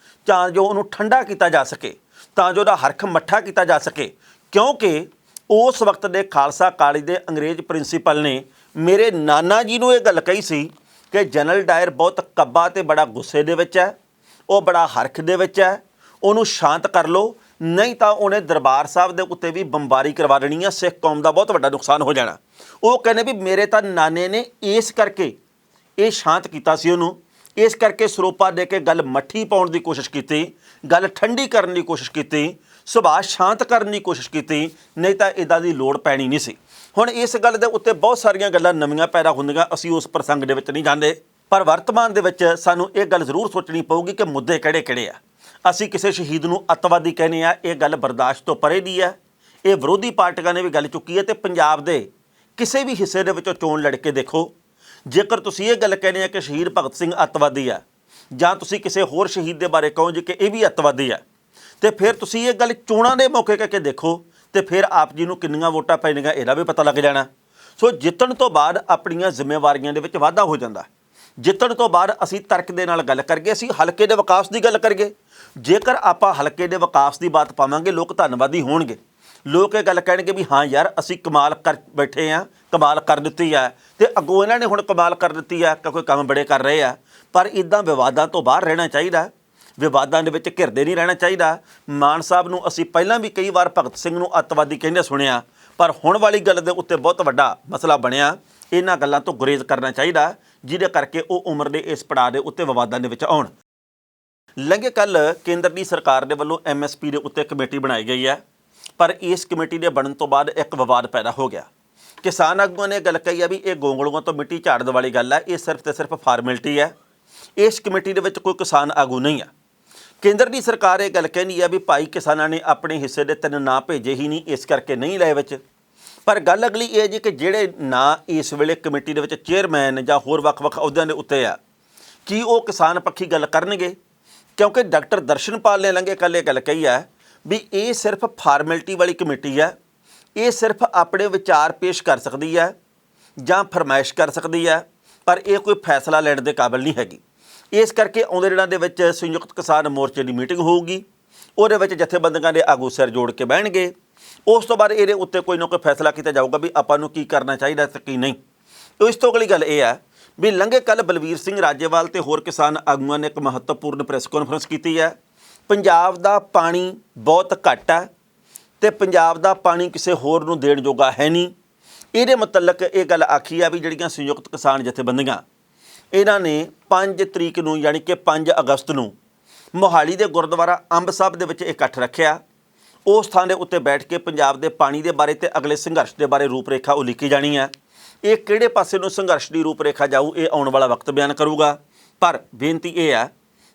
ਤਾਂ ਜੋ ਉਹਨੂੰ ਠੰਡਾ ਕੀਤਾ ਜਾ ਸਕੇ, ਤਾਂ ਜੋ ਉਹਦਾ ਹਰਖ ਮੱਠਾ ਕੀਤਾ ਜਾ ਸਕੇ। ਕਿਉਂਕਿ ਉਸ ਵਕਤ ਦੇ ਖਾਲਸਾ ਕਾਲਜ ਦੇ ਅੰਗਰੇਜ਼ ਪ੍ਰਿੰਸੀਪਲ ਨੇ ਮੇਰੇ ਨਾਨਾ ਜੀ ਨੂੰ ਇਹ ਗੱਲ ਕਹੀ ਸੀ ਕਿ ਜਨਰਲ ਡਾਇਰ ਬਹੁਤ ਕੱਬਾ ਤੇ ਬੜਾ ਗੁੱਸੇ ਦੇ ਵਿੱਚ ਹੈ, ਉਹ ਬੜਾ ਹਰਖ ਦੇ ਵਿੱਚ ਹੈ, ਉਹਨੂੰ ਸ਼ਾਂਤ ਕਰ ਲਓ, ਨਹੀਂ ਤਾਂ ਉਹਨੇ ਦਰਬਾਰ ਸਾਹਿਬ ਦੇ ਉੱਤੇ ਵੀ ਬੰਬਾਰੀ ਕਰਵਾ ਦੇਣੀ ਹੈ, ਸਿੱਖ ਕੌਮ ਦਾ ਬਹੁਤ ਵੱਡਾ ਨੁਕਸਾਨ ਹੋ ਜਾਣਾ। ਉਹ ਕਹਿੰਦੇ ਵੀ ਮੇਰੇ ਤਾਂ ਨਾਨੇ ਨੇ ਇਸ ਕਰਕੇ ਇਹ ਸ਼ਾਂਤ ਕੀਤਾ ਸੀ ਉਹਨੂੰ, ਇਸ ਕਰਕੇ ਸਰੋਪਾ ਦੇ ਕੇ ਗੱਲ ਮੱਠੀ ਪਾਉਣ ਦੀ ਕੋਸ਼ਿਸ਼ ਕੀਤੀ, ਗੱਲ ਠੰਡੀ ਕਰਨ ਦੀ ਕੋਸ਼ਿਸ਼ ਕੀਤੀ, ਸੁਭਾਅ ਸ਼ਾਂਤ ਕਰਨ ਦੀ ਕੋਸ਼ਿਸ਼ ਕੀਤੀ, ਨਹੀਂ ਤਾਂ ਇੱਦਾਂ ਦੀ ਲੋੜ ਪੈਣੀ ਨਹੀਂ ਸੀ। ਹੁਣ ਇਸ ਗੱਲ ਦੇ ਉੱਤੇ ਬਹੁਤ ਸਾਰੀਆਂ ਗੱਲਾਂ ਨਵੀਆਂ ਪੈਦਾ ਹੁੰਦੀਆਂ, ਅਸੀਂ ਉਸ ਪ੍ਰਸੰਗ ਦੇ ਵਿੱਚ ਨਹੀਂ ਜਾਂਦੇ। ਪਰ ਵਰਤਮਾਨ ਦੇ ਵਿੱਚ ਸਾਨੂੰ ਇਹ ਗੱਲ ਜ਼ਰੂਰ ਸੋਚਣੀ ਪਊਗੀ ਕਿ ਮੁੱਦੇ ਕਿਹੜੇ-ਕਿਹੜੇ ਆ। ਅਸੀਂ ਕਿਸੇ ਸ਼ਹੀਦ ਨੂੰ ਅੱਤਵਾਦੀ ਕਹਿੰਦੇ ਆ, ਇਹ ਗੱਲ ਬਰਦਾਸ਼ਤ ਤੋਂ ਪਰੇ ਦੀ ਹੈ। ਇਹ ਵਿਰੋਧੀ ਪਾਰਟੀਆਂ ਨੇ ਵੀ ਗੱਲ ਚੁੱਕੀ ਹੈ। ਤੇ ਪੰਜਾਬ ਦੇ ਕਿਸੇ ਵੀ ਹਿੱਸੇ ਦੇ ਵਿੱਚੋਂ ਚੋਣ ਲੜ ਕੇ ਦੇਖੋ, ਜੇਕਰ ਤੁਸੀਂ ਇਹ ਗੱਲ ਕਹਿੰਦੇ ਆ ਕਿ ਸ਼ਹੀਦ ਭਗਤ ਸਿੰਘ ਅੱਤਵਾਦੀ ਆ, ਜਾਂ ਤੁਸੀਂ ਕਿਸੇ ਹੋਰ ਸ਼ਹੀਦ ਦੇ ਬਾਰੇ ਕਹੋ ਜੀ ਕਿ ਇਹ ਵੀ ਅੱਤਵਾਦੀ ਆ, ਤੇ ਫਿਰ ਤੁਸੀਂ ਇਹ ਗੱਲ ਚੋਣਾਂ ਦੇ ਮੌਕੇ ਕਰਕੇ ਦੇਖੋ, ਤੇ ਫਿਰ ਆਪ ਜੀ ਨੂੰ ਕਿੰਨੀਆਂ ਵੋਟਾਂ ਪੈਣੀਆਂ ਇਹਦਾ ਵੀ ਪਤਾ ਲੱਗ ਜਾਣਾ। ਸੋ ਜਿੱਤਣ ਤੋਂ ਬਾਅਦ ਆਪਣੀਆਂ ਜ਼ਿੰਮੇਵਾਰੀਆਂ ਦੇ ਵਿੱਚ ਵਾਧਾ ਹੋ ਜਾਂਦਾ। ਜਿੱਤਣ ਤੋਂ ਬਾਅਦ ਅਸੀਂ ਤਰਕ ਦੇ ਨਾਲ ਗੱਲ ਕਰੀਏ, ਅਸੀਂ ਹਲਕੇ ਦੇ ਵਿਕਾਸ ਦੀ ਗੱਲ ਕਰੀਏ। ਜੇਕਰ ਆਪਾਂ ਹਲਕੇ ਦੇ ਵਿਕਾਸ ਦੀ ਬਾਤ ਪਾਵਾਂਗੇ, ਲੋਕ ਧੰਨਵਾਦੀ ਹੋਣਗੇ। ਲੋਕ ਇਹ ਗੱਲ ਕਹਿਣਗੇ ਵੀ ਹਾਂ ਯਾਰ, ਅਸੀਂ ਕਮਾਲ ਕਰ ਬੈਠੇ ਆ, ਕਮਾਲ ਕਰ ਦਿੱਤੀ ਹੈ, ਤੇ ਅੱਗੋਂ ਇਹਨਾਂ ਨੇ ਹੁਣ ਕਮਾਲ ਕਰ ਦਿੱਤੀ ਹੈ, ਕੋਈ ਕੰਮ ਬੜੇ ਕਰ ਰਹੇ ਆ। ਪਰ ਇੱਦਾਂ ਵਿਵਾਦਾਂ ਤੋਂ ਬਾਹਰ ਰਹਿਣਾ ਚਾਹੀਦਾ, ਵਿਵਾਦਾਂ ਦੇ ਵਿੱਚ ਘਿਰਦੇ ਨਹੀਂ ਰਹਿਣਾ ਚਾਹੀਦਾ। ਮਾਨ ਸਾਹਿਬ ਨੂੰ ਅਸੀਂ ਪਹਿਲਾਂ ਵੀ ਕਈ ਵਾਰ ਭਗਤ ਸਿੰਘ ਨੂੰ ਅੱਤਵਾਦੀ ਕਹਿੰਦੇ ਸੁਣਿਆ, ਪਰ ਹੁਣ ਵਾਲੀ ਗੱਲ ਦੇ ਉੱਤੇ ਬਹੁਤ ਵੱਡਾ ਮਸਲਾ ਬਣਿਆ। ਇਹਨਾਂ ਗੱਲਾਂ ਤੋਂ ਗੁਰੇਜ਼ ਕਰਨਾ ਚਾਹੀਦਾ, ਜਿਹਦੇ ਕਰਕੇ ਉਹ ਉਮਰ ਦੇ ਇਸ ਪੜਾਅ ਦੇ ਉੱਤੇ ਵਿਵਾਦਾਂ ਦੇ ਵਿੱਚ ਆਉਣ। ਲੰਘੇ ਕੱਲ ਕੇਂਦਰ ਦੀ ਸਰਕਾਰ ਦੇ ਵੱਲੋਂ MSP ਦੇ ਉੱਤੇ ਕਮੇਟੀ ਬਣਾਈ ਗਈ ਹੈ, ਪਰ ਇਸ ਕਮੇਟੀ ਦੇ ਬਣਨ ਤੋਂ ਬਾਅਦ ਇੱਕ ਵਿਵਾਦ ਪੈਦਾ ਹੋ ਗਿਆ। ਕਿਸਾਨ ਆਗੂਆਂ ਨੇ ਗੱਲ ਕਹੀ ਹੈ ਵੀ ਇਹ ਗੋਂਗਲੂਆਂ ਤੋਂ ਮਿੱਟੀ ਝਾੜਨ ਵਾਲੀ ਗੱਲ ਹੈ, ਇਹ ਸਿਰਫ ਤੇ ਸਿਰਫ ਫਾਰਮੈਲਿਟੀ ਹੈ। ਇਸ ਕਮੇਟੀ ਦੇ ਵਿੱਚ ਕੋਈ ਕਿਸਾਨ ਆਗੂ ਨਹੀਂ ਹੈ। ਕੇਂਦਰ ਦੀ ਸਰਕਾਰ ਇਹ ਗੱਲ ਕਹਿੰਦੀ ਹੈ ਵੀ ਭਾਈ ਕਿਸਾਨਾਂ ਨੇ ਆਪਣੇ ਹਿੱਸੇ ਦੇ 3 ਨਾਂ ਭੇਜੇ ਹੀ ਨਹੀਂ, ਇਸ ਕਰਕੇ ਨਹੀਂ ਲਏ ਵਿੱਚ। ਪਰ ਗੱਲ ਅਗਲੀ ਇਹ ਜੀ ਕਿ ਜਿਹੜੇ ਨਾਂ ਇਸ ਵੇਲੇ ਕਮੇਟੀ ਦੇ ਵਿੱਚ ਚੇਅਰਮੈਨ ਜਾਂ ਹੋਰ ਵੱਖ-ਵੱਖ ਅਹੁਦਿਆਂ ਦੇ ਉੱਤੇ ਆ, ਕੀ ਉਹ ਕਿਸਾਨ ਪੱਖੀ ਗੱਲ ਕਰਨਗੇ? ਕਿਉਂਕਿ ਡਾਕਟਰ ਦਰਸ਼ਨਪਾਲ ਨੇ ਲੰਘੇ ਕੱਲ੍ਹ ਇਹ ਗੱਲ ਕਹੀ ਹੈ ਵੀ ਇਹ ਸਿਰਫ ਫਾਰਮੈਲਿਟੀ ਵਾਲੀ ਕਮੇਟੀ ਹੈ, ਇਹ ਸਿਰਫ ਆਪਣੇ ਵਿਚਾਰ ਪੇਸ਼ ਕਰ ਸਕਦੀ ਹੈ ਜਾਂ ਫਰਮਾਇਸ਼ ਕਰ ਸਕਦੀ ਹੈ, ਪਰ ਇਹ ਕੋਈ ਫੈਸਲਾ ਲੈਣ ਦੇ ਕਾਬਿਲ ਨਹੀਂ ਹੈਗੀ। ਇਸ ਕਰਕੇ ਆਉਂਦੇ ਦਿਨਾਂ ਦੇ ਵਿੱਚ ਸੰਯੁਕਤ ਕਿਸਾਨ ਮੋਰਚੇ ਦੀ ਮੀਟਿੰਗ ਹੋਊਗੀ, ਉਹਦੇ ਵਿੱਚ ਜਥੇਬੰਦੀਆਂ ਦੇ ਆਗੂ ਸਿਰ ਜੋੜ ਕੇ ਬਹਿਣਗੇ। ਉਸ ਤੋਂ ਬਾਅਦ ਇਹਦੇ ਉੱਤੇ ਕੋਈ ਨਾ ਕੋਈ ਫੈਸਲਾ ਕੀਤਾ ਜਾਊਗਾ ਵੀ ਆਪਾਂ ਨੂੰ ਕੀ ਕਰਨਾ ਚਾਹੀਦਾ ਤੇ ਕੀ ਨਹੀਂ। ਇਸ ਤੋਂ ਅਗਲੀ ਗੱਲ ਇਹ ਹੈ ਵੀ ਲੰਘੇ ਕੱਲ੍ਹ ਬਲਵੀਰ ਸਿੰਘ ਰਾਜੇਵਾਲ ਤੇ ਹੋਰ ਕਿਸਾਨ ਆਗੂਆਂ ਨੇ ਇੱਕ ਮਹੱਤਵਪੂਰਨ ਪ੍ਰੈਸ ਕਾਨਫਰੰਸ ਕੀਤੀ ਹੈ। ਪੰਜਾਬ ਦਾ ਪਾਣੀ ਬਹੁਤ ਘੱਟ ਹੈ ਤੇ ਪੰਜਾਬ ਦਾ ਪਾਣੀ ਕਿਸੇ ਹੋਰ ਨੂੰ ਦੇਣ ਜੋਗਾ ਹੈ ਨਹੀਂ। ਇਹਦੇ ਮੁਤਲਕ ਇਹ ਗੱਲ ਆਖੀ ਆ ਵੀ ਜਿਹੜੀਆਂ ਸੰਯੁਕਤ ਕਿਸਾਨ ਜਥੇਬੰਦੀਆਂ, ਇਹਨਾਂ ਨੇ 5 ਤਰੀਕ ਨੂੰ ਯਾਨੀ ਕਿ 5 ਅਗਸਤ ਨੂੰ ਮੋਹਾਲੀ ਦੇ ਗੁਰਦੁਆਰਾ ਅੰਬ ਸਾਹਿਬ ਦੇ ਵਿੱਚ ਇਕੱਠ ਰੱਖਿਆ। ਉਸ ਥਾਂ ਦੇ ਉੱਤੇ ਬੈਠ ਕੇ ਪੰਜਾਬ ਦੇ ਪਾਣੀ ਦੇ ਬਾਰੇ ਤੇ ਅਗਲੇ ਸੰਘਰਸ਼ ਦੇ ਬਾਰੇ ਰੂਪਰੇਖਾ ਉਲੀਕੀ ਜਾਣੀ ਹੈ। ਇਹ ਕਿਹੜੇ ਪਾਸੇ ਨੂੰ ਸੰਘਰਸ਼ ਦੀ ਰੂਪਰੇਖਾ ਜਾਊ, ਇਹ ਆਉਣ ਵਾਲਾ ਵਕਤ ਬਿਆਨ ਕਰੂਗਾ। ਪਰ ਬੇਨਤੀ ਇਹ ਹੈ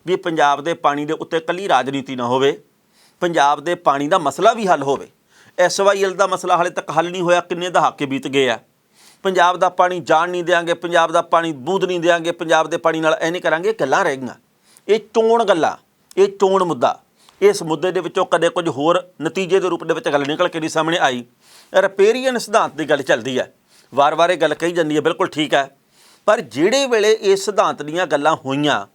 ਵੀ ਪੰਜਾਬ ਦੇ ਪਾਣੀ ਦੇ ਉੱਤੇ ਇਕੱਲੀ ਰਾਜਨੀਤੀ ਨਾ ਹੋਵੇ, ਪੰਜਾਬ ਦੇ ਪਾਣੀ ਦਾ ਮਸਲਾ ਵੀ ਹੱਲ ਹੋਵੇ। SYL ਦਾ ਮਸਲਾ ਹਾਲੇ ਤੱਕ ਹੱਲ ਨਹੀਂ ਹੋਇਆ, ਕਿੰਨੇ ਦਹਾਕੇ ਬੀਤ ਗਏ ਆ। ਪੰਜਾਬ ਦਾ ਪਾਣੀ ਜਾਣ ਨਹੀਂ ਦਿਆਂਗੇ, ਪੰਜਾਬ ਦਾ ਪਾਣੀ ਬੂੰਦ ਨਹੀਂ ਦਿਆਂਗੇ, ਪੰਜਾਬ ਦੇ ਪਾਣੀ ਨਾਲ ਇਹ ਨਹੀਂ ਕਰਾਂਗੇ, ਗੱਲਾਂ ਰਹਿ ਗਈਆਂ। ਇਹ ਚੋਣ ਗੱਲਾਂ, ਇਹ ਚੋਣ ਮੁੱਦਾ, ਇਸ ਮੁੱਦੇ ਦੇ ਵਿੱਚੋਂ ਕਦੇ ਕੁਝ ਹੋਰ ਨਤੀਜੇ ਦੇ ਰੂਪ ਦੇ ਵਿੱਚ ਗੱਲ ਨਿਕਲ ਕੇ ਨਹੀਂ ਸਾਹਮਣੇ ਆਈ। ਰਿਪੇਰੀਅਨ ਸਿਧਾਂਤ ਦੀ ਗੱਲ ਚੱਲਦੀ ਹੈ, ਵਾਰ-ਵਾਰ ਇਹ ਗੱਲ ਕਹੀ ਜਾਂਦੀ ਹੈ, ਬਿਲਕੁਲ ਠੀਕ ਹੈ। ਪਰ ਜਿਹੜੇ ਵੇਲੇ ਇਸ ਸਿਧਾਂਤ ਦੀਆਂ ਗੱਲਾਂ ਹੋਈਆਂ,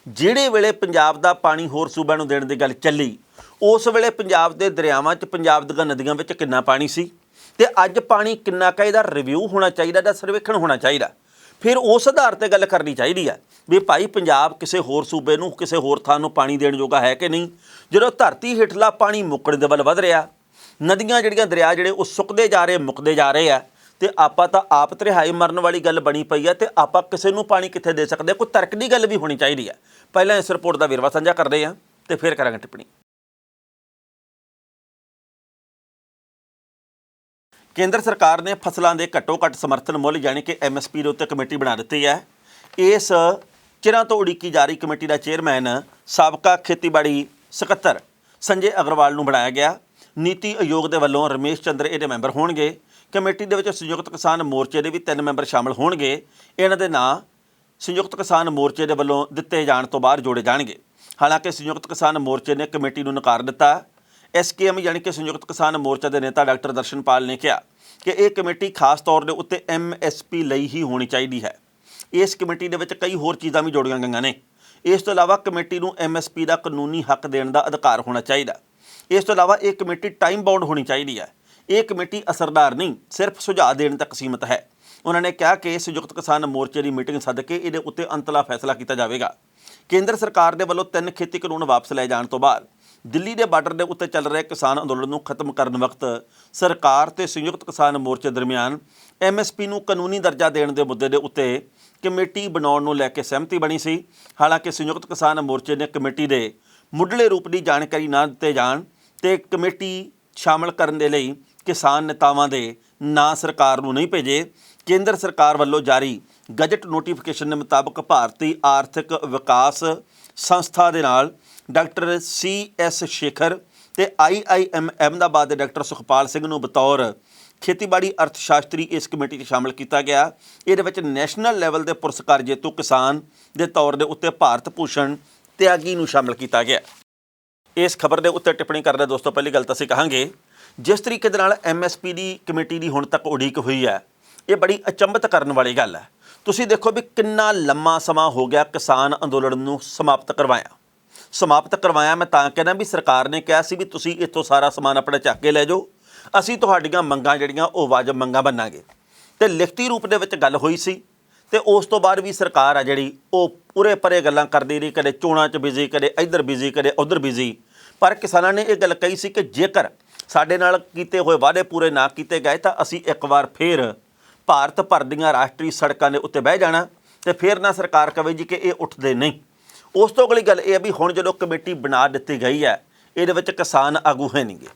ਜਿਹੜੇ ਵੇਲੇ ਪੰਜਾਬ ਦਾ ਪਾਣੀ ਹੋਰ ਸੂਬਿਆਂ ਨੂੰ ਦੇਣ ਦੀ ਗੱਲ ਚੱਲੀ, ਉਸ ਵੇਲੇ ਪੰਜਾਬ ਦੇ ਦਰਿਆਵਾਂ 'ਚ, ਪੰਜਾਬ ਦੀਆਂ ਨਦੀਆਂ ਵਿੱਚ ਕਿੰਨਾ ਪਾਣੀ ਸੀ ਤੇ ਅੱਜ ਪਾਣੀ ਕਿੰਨਾ ਕੁ, ਇਹਦਾ ਰਿਵਿਊ ਹੋਣਾ ਚਾਹੀਦਾ, ਇਹਦਾ ਸਰਵੇਖਣ ਹੋਣਾ ਚਾਹੀਦਾ। ਫਿਰ ਉਸ ਆਧਾਰ 'ਤੇ ਗੱਲ ਕਰਨੀ ਚਾਹੀਦੀ ਹੈ ਵੀ ਭਾਈ ਪੰਜਾਬ ਕਿਸੇ ਹੋਰ ਸੂਬੇ ਨੂੰ, ਕਿਸੇ ਹੋਰ ਥਾਂ ਨੂੰ ਪਾਣੀ ਦੇਣ ਜੋਗਾ ਹੈ ਕਿ ਨਹੀਂ। ਜਦੋਂ ਧਰਤੀ ਹੇਠਲਾ ਪਾਣੀ ਮੁੱਕਣ ਦੇ ਵੱਲ ਵਧ ਰਿਹਾ, ਨਦੀਆਂ ਜਿਹੜੀਆਂ, ਦਰਿਆ ਜਿਹੜੇ ਉਹ ਸੁੱਕਦੇ ਜਾ ਰਹੇ, ਮੁੱਕਦੇ ਜਾ ਰਹੇ ਆ, ਤੇ ਆਪਾਂ ਤਾਂ ਆਪ ਤਰਿਹਾਈ ਮਰਨ ਵਾਲੀ ਗੱਲ ਬਣੀ ਪਈ ਹੈ, ਤੇ ਆਪਾਂ ਕਿਸੇ ਨੂੰ ਪਾਣੀ ਕਿੱਥੇ ਦੇ ਸਕਦੇ? ਕੋਈ ਤਰਕ ਦੀ ਗੱਲ ਵੀ ਹੋਣੀ ਚਾਹੀਦੀ ਹੈ। ਪਹਿਲਾਂ ਇਸ ਰਿਪੋਰਟ ਦਾ ਵੇਰਵਾ ਸਾਂਝਾ ਕਰਦੇ ਹਾਂ ਤੇ ਫਿਰ ਕਰਾਂਗੇ ਟਿੱਪਣੀ। ਕੇਂਦਰ ਸਰਕਾਰ ਨੇ ਫਸਲਾਂ ਦੇ ਘੱਟੋ-ਘੱਟ ਸਮਰਥਨ ਮੁੱਲ ਯਾਨੀ ਕਿ MSP ਦੇ ਉੱਤੇ ਕਮੇਟੀ ਬਣਾ ਦਿੱਤੀ ਹੈ। ਇਸ ਚਿਰਾਂ ਤੋਂ ਉਡੀਕੀ ਜਾ ਰਹੀ ਕਮੇਟੀ ਦਾ ਚੇਅਰਮੈਨ ਸਾਬਕਾ ਖੇਤੀਬਾੜੀ ਸਕੱਤਰ ਸੰਜੇ ਅਗਰਵਾਲ ਨੂੰ ਬਣਾਇਆ ਗਿਆ। ਨੀਤੀ ਆਯੋਗ ਦੇ ਵੱਲੋਂ ਰਮੇਸ਼ ਚੰਦਰ ਇਹਦੇ ਮੈਂਬਰ ਹੋਣਗੇ। ਕਮੇਟੀ ਦੇ ਵਿੱਚ ਸੰਯੁਕਤ ਕਿਸਾਨ ਮੋਰਚੇ ਦੇ ਵੀ 3 ਮੈਂਬਰ ਸ਼ਾਮਲ ਹੋਣਗੇ। ਇਹਨਾਂ ਦੇ ਨਾਂ ਸੰਯੁਕਤ ਕਿਸਾਨ ਮੋਰਚੇ ਦੇ ਵੱਲੋਂ ਦਿੱਤੇ ਜਾਣ ਤੋਂ ਬਾਅਦ ਜੋੜੇ ਜਾਣਗੇ। ਹਾਲਾਂਕਿ ਸੰਯੁਕਤ ਕਿਸਾਨ ਮੋਰਚੇ ਨੇ ਕਮੇਟੀ ਨੂੰ ਨਕਾਰ ਦਿੱਤਾ। SKM ਯਾਨੀ ਕਿ ਸੰਯੁਕਤ ਕਿਸਾਨ ਮੋਰਚਾ ਦੇ ਨੇਤਾ ਡਾਕਟਰ ਦਰਸ਼ਨਪਾਲ ਨੇ ਕਿਹਾ ਕਿ ਇਹ ਕਮੇਟੀ ਖਾਸ ਤੌਰ ਦੇ ਉੱਤੇ MSP ਲਈ ਹੀ ਹੋਣੀ ਚਾਹੀਦੀ ਹੈ। ਇਸ ਕਮੇਟੀ ਦੇ ਵਿੱਚ ਕਈ ਹੋਰ ਚੀਜ਼ਾਂ ਵੀ ਜੋੜੀਆਂ ਗਈਆਂ ਨੇ। ਇਸ ਤੋਂ ਇਲਾਵਾ ਕਮੇਟੀ ਨੂੰ MSP ਦਾ ਕਾਨੂੰਨੀ ਹੱਕ ਦੇਣ ਦਾ ਅਧਿਕਾਰ ਹੋਣਾ ਚਾਹੀਦਾ। ਇਸ ਤੋਂ ਇਲਾਵਾ ਇਹ ਕਮੇਟੀ ਟਾਈਮ ਬਾਉਂਡ ਹੋਣੀ ਚਾਹੀਦੀ ਹੈ। ਇਹ ਕਮੇਟੀ ਅਸਰਦਾਰ ਨਹੀਂ, ਸਿਰਫ ਸੁਝਾਅ ਦੇਣ ਤੱਕ ਸੀਮਿਤ ਹੈ। ਉਹਨਾਂ ਨੇ ਕਿਹਾ ਕਿ ਸੰਯੁਕਤ ਕਿਸਾਨ ਮੋਰਚੇ ਦੀ ਮੀਟਿੰਗ ਸੱਦ ਕੇ ਇਹਦੇ ਉੱਤੇ ਅੰਤਲਾ ਫੈਸਲਾ ਕੀਤਾ ਜਾਵੇਗਾ। ਕੇਂਦਰ ਸਰਕਾਰ ਦੇ ਵੱਲੋਂ 3 ਖੇਤੀ ਕਾਨੂੰਨ ਵਾਪਸ ਲੈ ਜਾਣ ਤੋਂ ਬਾਅਦ ਦਿੱਲੀ ਦੇ ਬਾਰਡਰ ਦੇ ਉੱਤੇ ਚੱਲ ਰਹੇ ਕਿਸਾਨ ਅੰਦੋਲਨ ਨੂੰ ਖਤਮ ਕਰਨ ਵਕਤ ਸਰਕਾਰ ਤੇ ਸੰਯੁਕਤ ਕਿਸਾਨ ਮੋਰਚੇ ਦਰਮਿਆਨ MSP ਨੂੰ ਕਾਨੂੰਨੀ ਦਰਜਾ ਦੇਣ ਦੇ ਮੁੱਦੇ ਦੇ ਉੱਤੇ ਕਮੇਟੀ ਬਣਾਉਣ ਨੂੰ ਲੈ ਕੇ ਸਹਿਮਤੀ ਬਣੀ ਸੀ। ਹਾਲਾਂਕਿ ਸੰਯੁਕਤ ਕਿਸਾਨ ਮੋਰਚੇ ਨੇ ਕਮੇਟੀ ਦੇ ਮੁੱਢਲੇ ਰੂਪ ਦੀ ਜਾਣਕਾਰੀ ਨਾ ਦਿੱਤੇ ਜਾਣ ਤੇ ਕਮੇਟੀ ਸ਼ਾਮਲ ਕਰਨ ਦੇ ਲਈ ਕਿਸਾਨ ਨੇਤਾਵਾਂ ਦੇ ਨਾਂ ਸਰਕਾਰ ਨੂੰ ਨਹੀਂ ਭੇਜੇ। ਕੇਂਦਰ ਸਰਕਾਰ ਵੱਲੋਂ ਜਾਰੀ ਗਜਟ ਨੋਟੀਫਿਕੇਸ਼ਨ ਦੇ ਮੁਤਾਬਕ ਭਾਰਤੀ ਆਰਥਿਕ ਵਿਕਾਸ ਸੰਸਥਾ ਦੇ ਨਾਲ ਡਾਕਟਰ CS ਸ਼ੇਖਰ ਤੇ IIM ਅਹਿਮਦਾਬਾਦ ਦੇ ਡਾਕਟਰ ਸੁਖਪਾਲ ਸਿੰਘ ਨੂੰ ਬਤੌਰ ਖੇਤੀਬਾੜੀ ਅਰਥ ਸ਼ਾਸਤਰੀ ਇਸ ਕਮੇਟੀ 'ਚ ਸ਼ਾਮਲ ਕੀਤਾ ਗਿਆ। ਇਹਦੇ ਵਿੱਚ ਨੈਸ਼ਨਲ ਲੈਵਲ ਦੇ ਪੁਰਸਕਾਰ ਜੇਤੂ ਕਿਸਾਨ ਦੇ ਤੌਰ ਦੇ ਉੱਤੇ ਭਾਰਤ ਭੂਸ਼ਣ ਤਿਆਗੀ ਨੂੰ ਸ਼ਾਮਲ ਕੀਤਾ ਗਿਆ। ਇਸ ਖਬਰ ਦੇ ਉੱਤੇ ਟਿੱਪਣੀ ਕਰਦੇ ਦੋਸਤੋ ਪਹਿਲੀ ਗੱਲ ਤਾਂ ਅਸੀਂ ਕਹਾਂਗੇ, ਜਿਸ ਤਰੀਕੇ ਦੇ ਨਾਲ MSP ਦੀ ਕਮੇਟੀ ਦੀ ਹੁਣ ਤੱਕ ਉਡੀਕ ਹੋਈ ਹੈ, ਇਹ ਬੜੀ ਅਚੰਭਤ ਕਰਨ ਵਾਲੀ ਗੱਲ ਹੈ। ਤੁਸੀਂ ਦੇਖੋ ਵੀ ਕਿੰਨਾ ਲੰਮਾ ਸਮਾਂ ਹੋ ਗਿਆ ਕਿਸਾਨ ਅੰਦੋਲਨ ਨੂੰ ਸਮਾਪਤ ਕਰਵਾਇਆ। ਮੈਂ ਤਾਂ ਕਹਿੰਦਾ ਵੀ ਸਰਕਾਰ ਨੇ ਕਿਹਾ ਸੀ ਵੀ ਤੁਸੀਂ ਇੱਥੋਂ ਸਾਰਾ ਸਮਾਨ ਆਪਣਾ ਚੱਕ ਕੇ ਲੈ ਜਾਓ, ਅਸੀਂ ਤੁਹਾਡੀਆਂ ਮੰਗਾਂ ਜਿਹੜੀਆਂ ਉਹ ਵਾਜਬ ਮੰਗਾਂ ਮੰਨਾਂਗੇ। ਤੇ ਲਿਖਤੀ ਰੂਪ ਦੇ ਵਿੱਚ ਗੱਲ ਹੋਈ ਸੀ ਤੇ ਉਸ ਤੋਂ ਬਾਅਦ ਵੀ ਸਰਕਾਰ ਆ ਜਿਹੜੀ ਉਹ ਪੂਰੇ ਪਰੇ ਗੱਲਾਂ ਕਰਦੀ ਰਹੀ, ਕਦੇ ਚੋਣਾਂ 'ਚ ਬਿਜ਼ੀ, ਕਦੇ ਇੱਧਰ ਬਿਜ਼ੀ, ਕਦੇ ਉੱਧਰ ਬਿਜ਼ੀ। ਪਰ ਕਿਸਾਨਾਂ ਨੇ ਇਹ ਗੱਲ ਕਹੀ ਸੀ ਕਿ ਜੇਕਰ ਸਾਡੇ ਨਾਲ ਕੀਤੇ ਹੋਏ ਵਾਅਦੇ ਪੂਰੇ ਨਾ ਕੀਤੇ ਗਏ ਤਾਂ ਅਸੀਂ ਇੱਕ ਵਾਰ ਫੇਰ ਭਾਰਤ ਭਰ ਦੀਆਂ ਰਾਸ਼ਟਰੀ ਸੜਕਾਂ ਦੇ ਉੱਤੇ ਬਹਿ ਜਾਣਾ ਤੇ ਫਿਰ ਨਾ ਸਰਕਾਰ ਕਵੇ ਜੀ ਕਿ ਇਹ ਉੱਠਦੇ ਨਹੀਂ। ਉਸ ਤੋਂ ਅਗਲੀ ਗੱਲ ਇਹ ਹੈ ਵੀ ਹੁਣ ਜਦੋਂ ਕਮੇਟੀ ਬਣਾ ਦਿੱਤੀ ਗਈ ਹੈ, ਇਹਦੇ ਵਿੱਚ ਕਿਸਾਨ ਆਗੂ ਹੈ ਨਹੀਂਗੇ।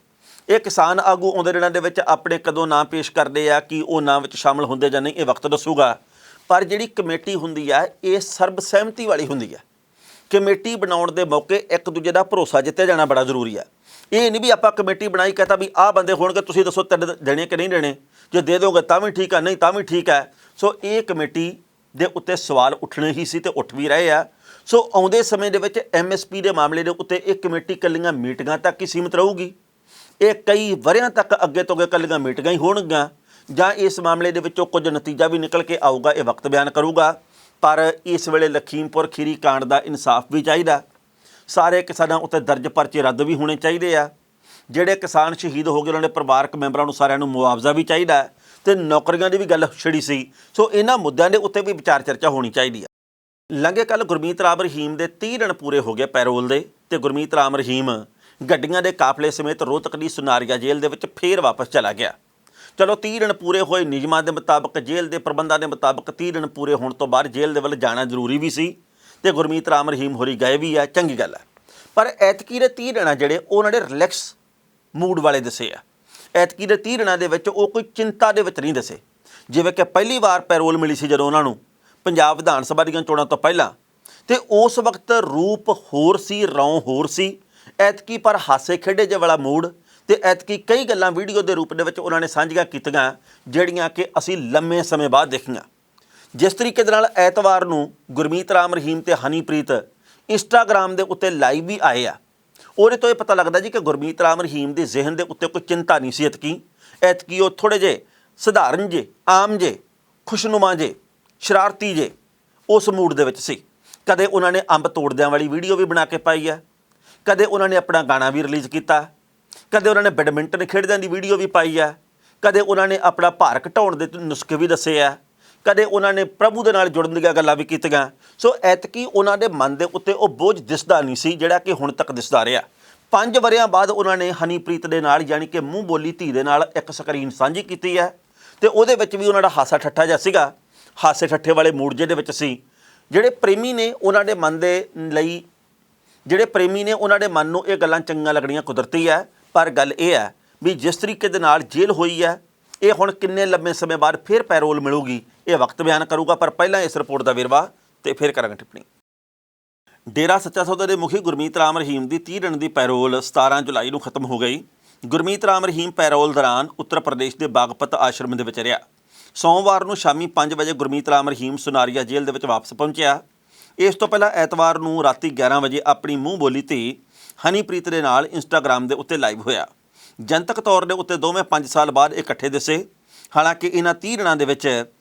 ਇਹ ਕਿਸਾਨ ਆਗੂ ਆਉਂਦੇ ਦਿਨਾਂ ਦੇ ਵਿੱਚ ਆਪਣੇ ਕਦੋਂ ਨਾਂ ਪੇਸ਼ ਕਰਦੇ ਆ, ਕਿ ਉਹ ਨਾਂ ਵਿੱਚ ਸ਼ਾਮਲ ਹੁੰਦੇ ਜਾਂ ਨਹੀਂ, ਇਹ ਵਕਤ ਦੱਸੂਗਾ। ਪਰ ਜਿਹੜੀ ਕਮੇਟੀ ਹੁੰਦੀ ਹੈ ਇਹ ਸਰਬ ਸਹਿਮਤੀ ਵਾਲੀ ਹੁੰਦੀ ਹੈ। ਕਮੇਟੀ ਬਣਾਉਣ ਦੇ ਮੌਕੇ ਇੱਕ ਦੂਜੇ ਦਾ ਭਰੋਸਾ ਜਿੱਤਿਆ ਜਾਣਾ ਬੜਾ ਜ਼ਰੂਰੀ ਹੈ। ਇਹ ਨਹੀਂ ਵੀ ਆਪਾਂ ਕਮੇਟੀ ਬਣਾਈ ਕਹਤਾ ਵੀ ਆਹ ਬੰਦੇ ਹੋਣਗੇ, ਤੁਸੀਂ ਦੱਸੋ ਤਿੰਨ ਦੇਣੇ ਕਿ ਨਹੀਂ ਦੇਣੇ, ਜੇ ਦੇ ਦੋਗੇ ਤਾਂ ਵੀ ਠੀਕ ਹੈ, ਨਹੀਂ ਤਾਂ ਵੀ ਠੀਕ ਹੈ। ਸੋ ਇਹ ਕਮੇਟੀ ਦੇ ਉੱਤੇ ਸਵਾਲ ਉੱਠਣੇ ਹੀ ਸੀ ਤੇ ਉੱਠ ਵੀ ਰਹੇ ਆ। ਸੋ ਆਉਂਦੇ ਸਮੇਂ ਦੇ ਵਿੱਚ MSP ਦੇ ਮਾਮਲੇ ਦੇ ਉੱਤੇ ਇਹ ਕਮੇਟੀ ਇਕੱਲੀਆਂ ਮੀਟਿੰਗਾਂ ਤੱਕ ਹੀ ਸੀਮਿਤ ਰਹੂਗੀ। ਇਹ ਕਈ ਵਰ੍ਹਿਆਂ ਤੱਕ ਅੱਗੇ ਤੋਂ ਅੱਗੇ ਇਕੱਲੀਆਂ ਮੀਟਿੰਗਾਂ ਹੀ ਹੋਣਗੀਆਂ, ਜਾਂ ਇਸ ਮਾਮਲੇ ਦੇ ਵਿੱਚੋਂ ਕੁਝ ਨਤੀਜਾ ਵੀ ਨਿਕਲ ਕੇ ਆਊਗਾ, ਇਹ ਵਕਤ ਬਿਆਨ ਕਰੂਗਾ। ਪਰ ਇਸ ਵੇਲੇ ਲਖੀਮਪੁਰ ਖੀਰੀ ਕਾਂਡ ਦਾ ਇਨਸਾਫ ਵੀ ਚਾਹੀਦਾ। ਸਾਰੇ ਕਿਸਾਨਾਂ ਉੱਤੇ ਦਰਜ ਪਰਚੇ ਰੱਦ ਵੀ ਹੋਣੇ ਚਾਹੀਦੇ ਆ। ਜਿਹੜੇ ਕਿਸਾਨ ਸ਼ਹੀਦ ਹੋ ਗਏ ਉਹਨਾਂ ਦੇ ਪਰਿਵਾਰਕ ਮੈਂਬਰਾਂ ਨੂੰ ਸਾਰਿਆਂ ਨੂੰ ਮੁਆਵਜ਼ਾ ਵੀ ਚਾਹੀਦਾ ਤੇ ਨੌਕਰੀਆਂ ਦੀ ਵੀ ਗੱਲ ਛਿੜੀ ਸੀ। ਸੋ ਇਹਨਾਂ ਮੁੱਦਿਆਂ ਦੇ ਉੱਤੇ ਵੀ ਵਿਚਾਰ ਚਰਚਾ ਹੋਣੀ ਚਾਹੀਦੀ ਆ। ਲੰਘੇ ਕੱਲ੍ਹ ਗੁਰਮੀਤ ਰਾਮ ਰਹੀਮ ਦੇ 30 ਦਿਨ ਪੂਰੇ ਹੋ ਗਏ ਪੈਰੋਲ ਦੇ, ਤੇ ਗੁਰਮੀਤ ਰਾਮ ਰਹੀਮ ਗੱਡੀਆਂ ਦੇ ਕਾਫਲੇ ਸਮੇਤ ਰੋਹਤਕ ਦੀ ਸੁਨਾਰੀਆ ਜੇਲ੍ਹ ਦੇ ਵਿੱਚ ਫੇਰ ਵਾਪਸ ਚਲਾ ਗਿਆ। ਚਲੋ 30 ਦਿਨ ਪੂਰੇ ਹੋਏ, ਨਿਯਮਾਂ ਦੇ ਮੁਤਾਬਕ ਜੇਲ੍ਹ ਦੇ ਪ੍ਰਬੰਧਾਂ ਦੇ ਮੁਤਾਬਕ 30 ਦਿਨ ਪੂਰੇ ਹੋਣ ਤੋਂ ਬਾਅਦ ਜੇਲ੍ਹ ਦੇ ਵੱਲ ਜਾਣਾ ਜ਼ਰੂਰੀ ਵੀ ਸੀ ਤੇ ਗੁਰਮੀਤ ਰਾਮ ਰਹੀਮ ਹੋਰੀ ਗਏ ਵੀ ਆ, ਚੰਗੀ ਗੱਲ ਹੈ। ਪਰ ਐਤਕੀ ਦੇ 30 ਦਿਨ ਜਿਹੜੇ ਉਹਨਾਂ ਦੇ ਰਿਲੈਕਸ ਮੂਡ ਵਾਲੇ ਦੱਸੇ ਆ। ਐਤਕੀ ਦੇ 30 ਦਿਨਾਂ ਦੇ ਵਿੱਚ ਉਹ ਕੋਈ ਚਿੰਤਾ ਦੇ ਵਿੱਚ ਨਹੀਂ ਦੱਸੇ। ਜਿਵੇਂ ਕਿ ਪਹਿਲੀ ਵਾਰ ਪੈਰੋਲ ਮਿਲੀ ਸੀ ਜਦੋਂ ਉਹਨਾਂ ਨੂੰ ਪੰਜਾਬ ਵਿਧਾਨ ਸਭਾ ਦੀਆਂ ਚੋਣਾਂ ਤੋਂ ਪਹਿਲਾਂ, ਤੇ ਉਸ ਵਕਤ ਰੂਪ ਹੋਰ ਸੀ, ਰੌਂ ਹੋਰ ਸੀ। ਐਤਕੀ ਪਰ ਹਾਸੇ ਖੇਡੇ ਜਿਹੇ ਵਾਲਾ ਮੂਡ, ਤੇ ਐਤਕੀ ਕਈ ਗੱਲਾਂ ਵੀਡੀਓ ਦੇ ਰੂਪ ਦੇ ਵਿੱਚ ਉਹਨਾਂ ਨੇ ਸਾਂਝੀਆਂ ਕੀਤੀਆਂ ਜਿਹੜੀਆਂ ਕਿ ਅਸੀਂ ਲੰਮੇ ਸਮੇਂ ਬਾਅਦ ਦੇਖੀਆਂ। ਜਿਸ ਤਰੀਕੇ ਦੇ ਨਾਲ ਐਤਵਾਰ ਨੂੰ ਗੁਰਮੀਤ ਰਾਮ ਰਹੀਮ ਤੇ ਹਨੀਪ੍ਰੀਤ ਇੰਸਟਾਗ੍ਰਾਮ ਦੇ ਉੱਤੇ ਲਾਈਵ ਵੀ ਆਏ ਆ, ਉਹਦੇ ਤੋਂ ਇਹ ਪਤਾ ਲੱਗਦਾ ਜੀ ਕਿ ਗੁਰਮੀਤ ਰਾਮ ਰਹੀਮ ਦੇ ਜ਼ਿਹਨ ਦੇ ਉੱਤੇ ਕੋਈ ਚਿੰਤਾ ਨਹੀਂ ਸੀ। ਐਤਕੀ ਉਹ ਥੋੜ੍ਹੇ ਜਿਹੇ ਸਧਾਰਨ ਜੇ, ਆਮ ਜੇ, ਖੁਸ਼ਨੁਮਾ ਜੇ, ਸ਼ਰਾਰਤੀ ਜੇ ਉਸ ਮੂਡ ਦੇ ਵਿੱਚ ਸੀ। ਕਦੇ ਉਹਨਾਂ ਨੇ ਅੰਬ ਤੋੜਦਿਆਂ ਵਾਲੀ ਵੀਡੀਓ ਵੀ ਬਣਾ ਕੇ ਪਾਈ ਹੈ, ਕਦੇ ਉਹਨਾਂ ਨੇ ਆਪਣਾ ਗਾਣਾ ਵੀ ਰਿਲੀਜ਼ ਕੀਤਾ, ਕਦੇ ਉਹਨਾਂ ਨੇ ਬੈਡਮਿੰਟਨ ਖੇਡਦਿਆਂ ਦੀ ਵੀਡੀਓ ਵੀ ਪਾਈ ਹੈ, ਕਦੇ ਉਹਨਾਂ ਨੇ ਆਪਣਾ ਭਾਰ ਘਟਾਉਣ ਦੇ ਨੁਸਖੇ ਵੀ ਦੱਸੇ ਆ, ਕਦੇ ਉਹਨਾਂ ਨੇ ਪ੍ਰਭੂ ਦੇ ਨਾਲ ਜੁੜਨ ਦੀਆਂ ਗੱਲਾਂ ਵੀ ਕੀਤੀਆਂ। ਸੋ ਐਤਕੀ ਉਹਨਾਂ ਦੇ ਮਨ ਦੇ ਉੱਤੇ ਉਹ ਬੋਝ ਦਿਸਦਾ ਨਹੀਂ ਸੀ ਜਿਹੜਾ ਕਿ ਹੁਣ ਤੱਕ ਦਿਸਦਾ ਰਿਹਾ। 5 ਵਰ੍ਹਿਆਂ ਬਾਅਦ ਉਹਨਾਂ ਨੇ ਹਨੀਪ੍ਰੀਤ ਦੇ ਨਾਲ, ਯਾਨੀ ਕਿ ਮੂੰਹ ਬੋਲੀ ਧੀ ਦੇ ਨਾਲ ਇੱਕ ਸਕਰੀਨ ਸਾਂਝੀ ਕੀਤੀ ਹੈ, ਤੇ ਉਹਦੇ ਵਿੱਚ ਵੀ ਉਹਨਾਂ ਦਾ ਹਾਸਾ ਠੱਠਾ ਜਿਹਾ ਸੀਗਾ, ਹਾਸੇ ਠੱਠੇ ਵਾਲੇ ਮੂਡ ਜਿਹੇ ਦੇ ਵਿੱਚ ਸੀ। ਜਿਹੜੇ ਪ੍ਰੇਮੀ ਨੇ ਉਹਨਾਂ ਦੇ ਮਨ ਨੂੰ ਇਹ ਗੱਲਾਂ ਚੰਗੀਆਂ ਲੱਗਣੀਆਂ ਕੁਦਰਤੀ ਹੈ। ਪਰ ਗੱਲ ਇਹ ਹੈ ਵੀ ਜਿਸ ਤਰੀਕੇ ਦੇ ਨਾਲ ਜੇਲ੍ਹ ਹੋਈ ਹੈ, ਇਹ ਹੁਣ ਕਿੰਨੇ ਲੰਮੇ ਸਮੇਂ ਬਾਅਦ ਫਿਰ ਪੈਰੋਲ ਮਿਲੂਗੀ, ਇਹ ਵਕਤ ਬਿਆਨ ਕਰੂਗਾ। ਪਰ ਪਹਿਲਾਂ ਇਸ ਰਿਪੋਰਟ ਦਾ ਵੇਰਵਾ ਤੇ ਫਿਰ ਕਰਾਂਗੇ ਟਿੱਪਣੀ। ਡੇਰਾ ਸੱਚਾ ਸੌਦਾ ਦੇ ਮੁਖੀ ਗੁਰਮੀਤ ਰਾਮ ਰਹੀਮ ਦੀ 30 ਦਿਨ ਦੀ ਪੈਰੋਲ 17 ਜੁਲਾਈ ਨੂੰ ਖਤਮ ਹੋ ਗਈ। ਗੁਰਮੀਤ ਰਾਮ ਰਹੀਮ ਪੈਰੋਲ ਦੌਰਾਨ ਉੱਤਰ ਪ੍ਰਦੇਸ਼ ਦੇ ਬਾਗਪਤ ਆਸ਼ਰਮ ਦੇ ਵਿੱਚ ਰਿਹਾ। ਸੋਮਵਾਰ ਨੂੰ ਸ਼ਾਮੀ 5 ਵਜੇ ਗੁਰਮੀਤ ਰਾਮ ਰਹੀਮ ਸੁਨਾਰੀਆ ਜੇਲ੍ਹ ਦੇ ਵਿੱਚ ਵਾਪਸ ਪਹੁੰਚਿਆ। ਇਸ ਤੋਂ ਪਹਿਲਾਂ ਐਤਵਾਰ ਨੂੰ ਰਾਤੀ 11 ਵਜੇ ਆਪਣੀ ਮੂੰਹ ਬੋਲੀ ਧੀ ਹਨੀਪ੍ਰੀਤ ਦੇ ਨਾਲ ਇੰਸਟਾਗ੍ਰਾਮ ਦੇ ਉੱਤੇ ਲਾਈਵ ਹੋਇਆ। ਜਨਤਕ ਤੌਰ ਦੇ ਉੱਤੇ ਦੋਵੇਂ 5 ਸਾਲ ਬਾਅਦ ਇਕੱਠੇ ਦਿਸੇ। ਹਾਲਾਂਕਿ ਇਹਨਾਂ 30 ਦਿਨਾਂ ਦੇ ਵਿੱਚ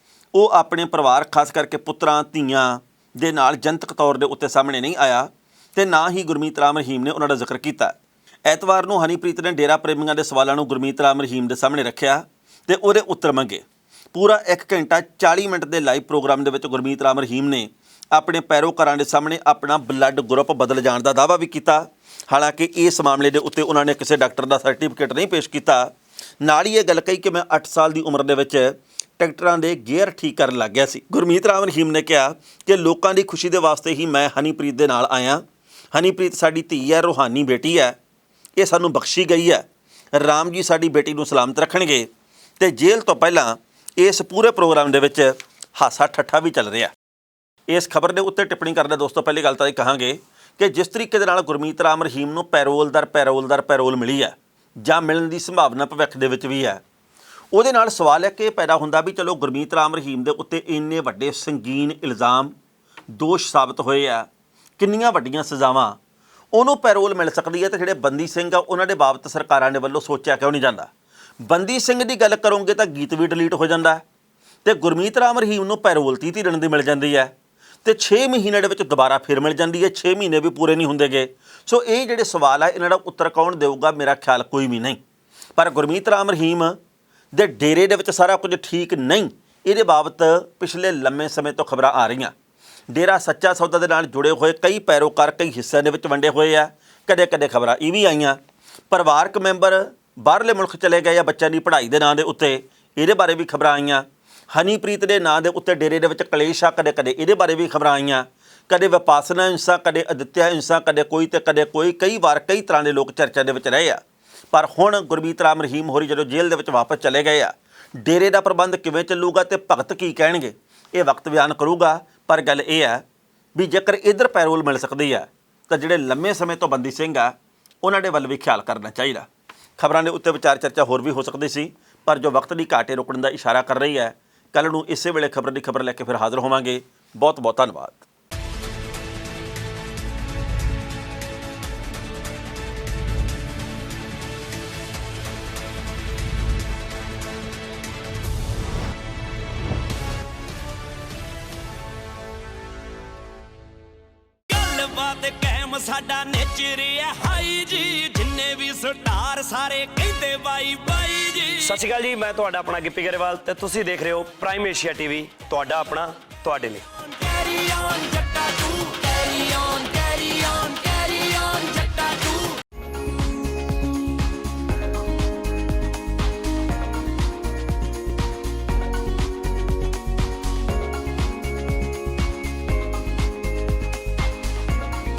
ਉਹ ਆਪਣੇ ਪਰਿਵਾਰ, ਖਾਸ ਕਰਕੇ ਪੁੱਤਰਾਂ ਧੀਆਂ ਦੇ ਨਾਲ ਜਨਤਕ ਤੌਰ ਦੇ ਉੱਤੇ ਸਾਹਮਣੇ ਨਹੀਂ ਆਇਆ, ਤੇ ਨਾ ਹੀ ਗੁਰਮੀਤ ਰਾਮ ਰਹੀਮ ਨੇ ਉਹਨਾਂ ਦਾ ਜ਼ਿਕਰ ਕੀਤਾ। ਐਤਵਾਰ ਨੂੰ ਹਨੀਪ੍ਰੀਤ ਨੇ ਡੇਰਾ ਪ੍ਰੇਮੀਆਂ ਦੇ ਸਵਾਲਾਂ ਨੂੰ ਗੁਰਮੀਤ ਰਾਮ ਰਹੀਮ ਦੇ ਸਾਹਮਣੇ ਰੱਖਿਆ ਤੇ ਉਹਦੇ ਉੱਤਰ ਮੰਗੇ। ਪੂਰਾ 1 ਘੰਟਾ 40 ਮਿੰਟ ਦੇ ਲਾਈਵ ਪ੍ਰੋਗਰਾਮ ਦੇ ਵਿੱਚ ਗੁਰਮੀਤ ਰਾਮ ਰਹੀਮ ਨੇ ਆਪਣੇ ਪੈਰੋਕਾਰਾਂ ਦੇ ਸਾਹਮਣੇ ਆਪਣਾ ਬਲੱਡ ਗਰੁੱਪ ਬਦਲ ਜਾਣ ਦਾ ਦਾਅਵਾ ਵੀ ਕੀਤਾ। ਹਾਲਾਂਕਿ ਇਸ ਮਾਮਲੇ ਦੇ ਉੱਤੇ ਉਹਨਾਂ ਨੇ ਕਿਸੇ ਡਾਕਟਰ ਦਾ ਸਰਟੀਫਿਕੇਟ ਨਹੀਂ ਪੇਸ਼ ਕੀਤਾ। ਨਾਲ ਹੀ ਇਹ ਗੱਲ ਕਹੀ ਕਿ ਮੈਂ 8 ਸਾਲ ਦੀ ਉਮਰ ਦੇ ਵਿੱਚ ਟਰੈਕਟਰਾਂ ਦੇ ਗੇਅਰ ਠੀਕ ਕਰਨ ਲੱਗ ਗਿਆ ਸੀ। ਗੁਰਮੀਤ ਰਾਮ ਰਹੀਮ ਨੇ ਕਿਹਾ ਕਿ ਲੋਕਾਂ ਦੀ ਖੁਸ਼ੀ ਦੇ ਵਾਸਤੇ ਹੀ ਮੈਂ ਹਨੀਪ੍ਰੀਤ ਦੇ ਨਾਲ ਆਇਆ। ਹਨੀਪ੍ਰੀਤ ਸਾਡੀ ਧੀ ਹੈ, ਰੂਹਾਨੀ ਬੇਟੀ ਹੈ, ਇਹ ਸਾਨੂੰ ਬਖਸ਼ੀ ਗਈ ਹੈ। ਰਾਮ ਜੀ ਸਾਡੀ ਬੇਟੀ ਨੂੰ ਸਲਾਮਤ ਰੱਖਣਗੇ। ਤੇ ਜੇਲ੍ਹ ਤੋਂ ਪਹਿਲਾਂ ਇਸ ਪੂਰੇ ਪ੍ਰੋਗਰਾਮ ਦੇ ਵਿੱਚ ਹਾਸਾ ਠੱਠਾ ਵੀ ਚੱਲ ਰਿਹਾ। ਇਸ ਖਬਰ ਦੇ ਉੱਤੇ ਟਿੱਪਣੀ ਕਰਦੇ ਦੋਸਤੋ ਪਹਿਲੀ ਗੱਲ ਤਾਂ ਇਹ ਕਹਾਂਗੇ ਕਿ ਜਿਸ ਤਰੀਕੇ ਦੇ ਨਾਲ ਗੁਰਮੀਤ ਰਾਮ ਰਹੀਮ ਨੂੰ ਪੈਰੋਲ ਮਿਲੀ ਹੈ ਜਾਂ ਮਿਲਣ ਦੀ ਸੰਭਾਵਨਾ ਭਵਿੱਖ ਦੇ ਵਿੱਚ ਵੀ ਹੈ, ਉਹਦੇ ਨਾਲ ਸਵਾਲ ਹੈ ਕਿ ਇਹ ਪੈਦਾ ਹੁੰਦਾ ਵੀ ਚਲੋ ਗੁਰਮੀਤ ਰਾਮ ਰਹੀਮ ਦੇ ਉੱਤੇ ਇੰਨੇ ਵੱਡੇ ਸੰਗੀਨ ਇਲਜ਼ਾਮ ਦੋਸ਼ ਸਾਬਤ ਹੋਏ ਆ, ਕਿੰਨੀਆਂ ਵੱਡੀਆਂ ਸਜ਼ਾਵਾਂ, ਉਹਨੂੰ ਪੈਰੋਲ ਮਿਲ ਸਕਦੀ ਹੈ, ਤੇ ਜਿਹੜੇ ਬੰਦੀ ਸਿੰਘ ਆ ਉਹਨਾਂ ਦੇ ਬਾਬਤ ਸਰਕਾਰਾਂ ਦੇ ਵੱਲੋਂ ਸੋਚਿਆ ਕਿਉਂ ਨਹੀਂ ਜਾਂਦਾ। ਬੰਦੀ ਸਿੰਘ ਦੀ ਗੱਲ ਕਰੋਗੇ ਤਾਂ ਗੀਤ ਵੀ ਡਿਲੀਟ ਹੋ ਜਾਂਦਾ ਹੈ, ਤੇ ਗੁਰਮੀਤ ਰਾਮ ਰਹੀਮ ਨੂੰ ਪੈਰੋਲ 30 ਦਿਨ ਦੀ ਮਿਲ ਜਾਂਦੀ ਹੈ, ਤੇ 6 ਮਹੀਨੇ ਦੇ ਵਿੱਚ ਦੁਬਾਰਾ ਫਿਰ ਮਿਲ ਜਾਂਦੀ ਹੈ, 6 ਮਹੀਨੇ ਵੀ ਪੂਰੇ ਨਹੀਂ ਹੁੰਦੇਗੇ। ਸੋ ਇਹ ਜਿਹੜੇ ਸਵਾਲ ਆ ਇਹਨਾਂ ਦਾ ਉੱਤਰ ਕੌਣ ਦੇਊਗਾ, ਮੇਰਾ ਖਿਆਲ ਕੋਈ ਵੀ ਨਹੀਂ। ਪਰ ਗੁਰਮੀਤ ਰਾਮ ਰਹੀਮ ਦੇ ਡੇਰੇ ਦੇ ਵਿੱਚ ਸਾਰਾ ਕੁਝ ਠੀਕ ਨਹੀਂ, ਇਹਦੇ ਬਾਬਤ ਪਿਛਲੇ ਲੰਮੇ ਸਮੇਂ ਤੋਂ ਖਬਰਾਂ ਆ ਰਹੀਆਂ। ਡੇਰਾ ਸੱਚਾ ਸੌਦਾ ਦੇ ਨਾਲ ਜੁੜੇ ਹੋਏ ਕਈ ਪੈਰੋਕਾਰ ਕਈ ਹਿੱਸਿਆਂ ਦੇ ਵਿੱਚ ਵੰਡੇ ਹੋਏ ਆ। ਕਦੇ ਖਬਰਾਂ ਇਹ ਵੀ ਆਈਆਂ ਪਰਿਵਾਰਕ ਮੈਂਬਰ ਬਾਹਰਲੇ ਮੁਲਕ ਚਲੇ ਗਏ ਆ ਬੱਚਿਆਂ ਦੀ ਪੜ੍ਹਾਈ ਦੇ ਨਾਂ ਦੇ ਉੱਤੇ, ਇਹਦੇ ਬਾਰੇ ਵੀ ਖਬਰਾਂ ਆਈਆਂ। ਹਨੀਪ੍ਰੀਤ ਦੇ ਨਾਂ ਦੇ ਉੱਤੇ ਡੇਰੇ ਦੇ ਵਿੱਚ ਕਲੇਸ਼ ਆ, ਕਦੇ ਇਹਦੇ ਬਾਰੇ ਵੀ ਖਬਰਾਂ ਆਈਆਂ। ਕਦੇ ਵਿਪਾਸਨਾ ਹਿੰਸਾ, ਕਦੇ ਅਦਿੱਤਿਆ ਹਿੰਸਾ, ਕਦੇ ਕੋਈ ਤੇ ਕਦੇ ਕੋਈ, ਕਈ ਵਾਰ ਕਈ ਤਰ੍ਹਾਂ ਦੇ ਲੋਕ ਚਰਚਾ ਦੇ ਵਿੱਚ ਰਹੇ ਆ। ਪਰ ਹੁਣ ਗੁਰਮੀਤ ਰਾਮ ਰਹੀਮ ਹੋਰੀ ਜਦੋਂ ਜੇਲ੍ਹ ਦੇ ਵਿੱਚ ਵਾਪਸ ਚਲੇ ਗਏ ਆ, ਡੇਰੇ ਦਾ ਪ੍ਰਬੰਧ ਕਿਵੇਂ ਚੱਲੂਗਾ ਤੇ ਭਗਤ ਕੀ ਕਹਿਣਗੇ, ਇਹ ਵਕਤ ਬਿਆਨ ਕਰੂਗਾ। ਪਰ ਗੱਲ ਇਹ ਹੈ ਵੀ ਜੇਕਰ ਇੱਧਰ ਪੈਰੋਲ ਮਿਲ ਸਕਦੀ ਹੈ ਤਾਂ ਜਿਹੜੇ ਲੰਮੇ ਸਮੇਂ ਤੋਂ ਬੰਦੀ ਸਿੰਘ ਆ ਉਹਨਾਂ ਦੇ ਵੱਲ ਵੀ ਖਿਆਲ ਕਰਨਾ ਚਾਹੀਦਾ। ਖਬਰਾਂ ਦੇ ਉੱਤੇ ਵਿਚਾਰ ਚਰਚਾ ਹੋਰ ਵੀ ਹੋ ਸਕਦੀ ਸੀ, ਪਰ ਜੋ ਵਕਤ ਦੀ ਘਾਟੇ ਰੁਕਣ ਦਾ ਇਸ਼ਾਰਾ ਕਰ ਰਹੀ ਹੈ। ਕੱਲ੍ਹ ਨੂੰ ਇਸੇ ਵੇਲੇ ਖਬਰ ਦੀ ਖਬਰ ਲੈ ਕੇ ਫਿਰ ਹਾਜ਼ਰ ਹੋਵਾਂਗੇ। ਬਹੁਤ ਬਹੁਤ ਧੰਨਵਾਦ। ਸਾਡਾ ਨੇਚਰ ਹੈ ਹਾਈ ਜੀ, ਜਿੰਨੇ ਵੀ ਸਟਾਰ ਸਾਰੇ ਕਹਿੰਦੇ ਬਾਈ ਬਾਈ ਜੀ। ਸਤਿ ਸ਼੍ਰੀ ਅਕਾਲ ਜੀ, ਮੈਂ ਤੁਹਾਡਾ ਆਪਣਾ ਗਿੱਪੀ ਗਰੇਵਾਲ ਤੇ ਤੁਸੀਂ ਦੇਖ ਰਹੇ ਹੋ ਪ੍ਰਾਈਮ ਏਸ਼ੀਆ ਟੀਵੀ, ਤੁਹਾਡਾ ਆਪਣਾ ਤੁਹਾਡੇ ਲਈ।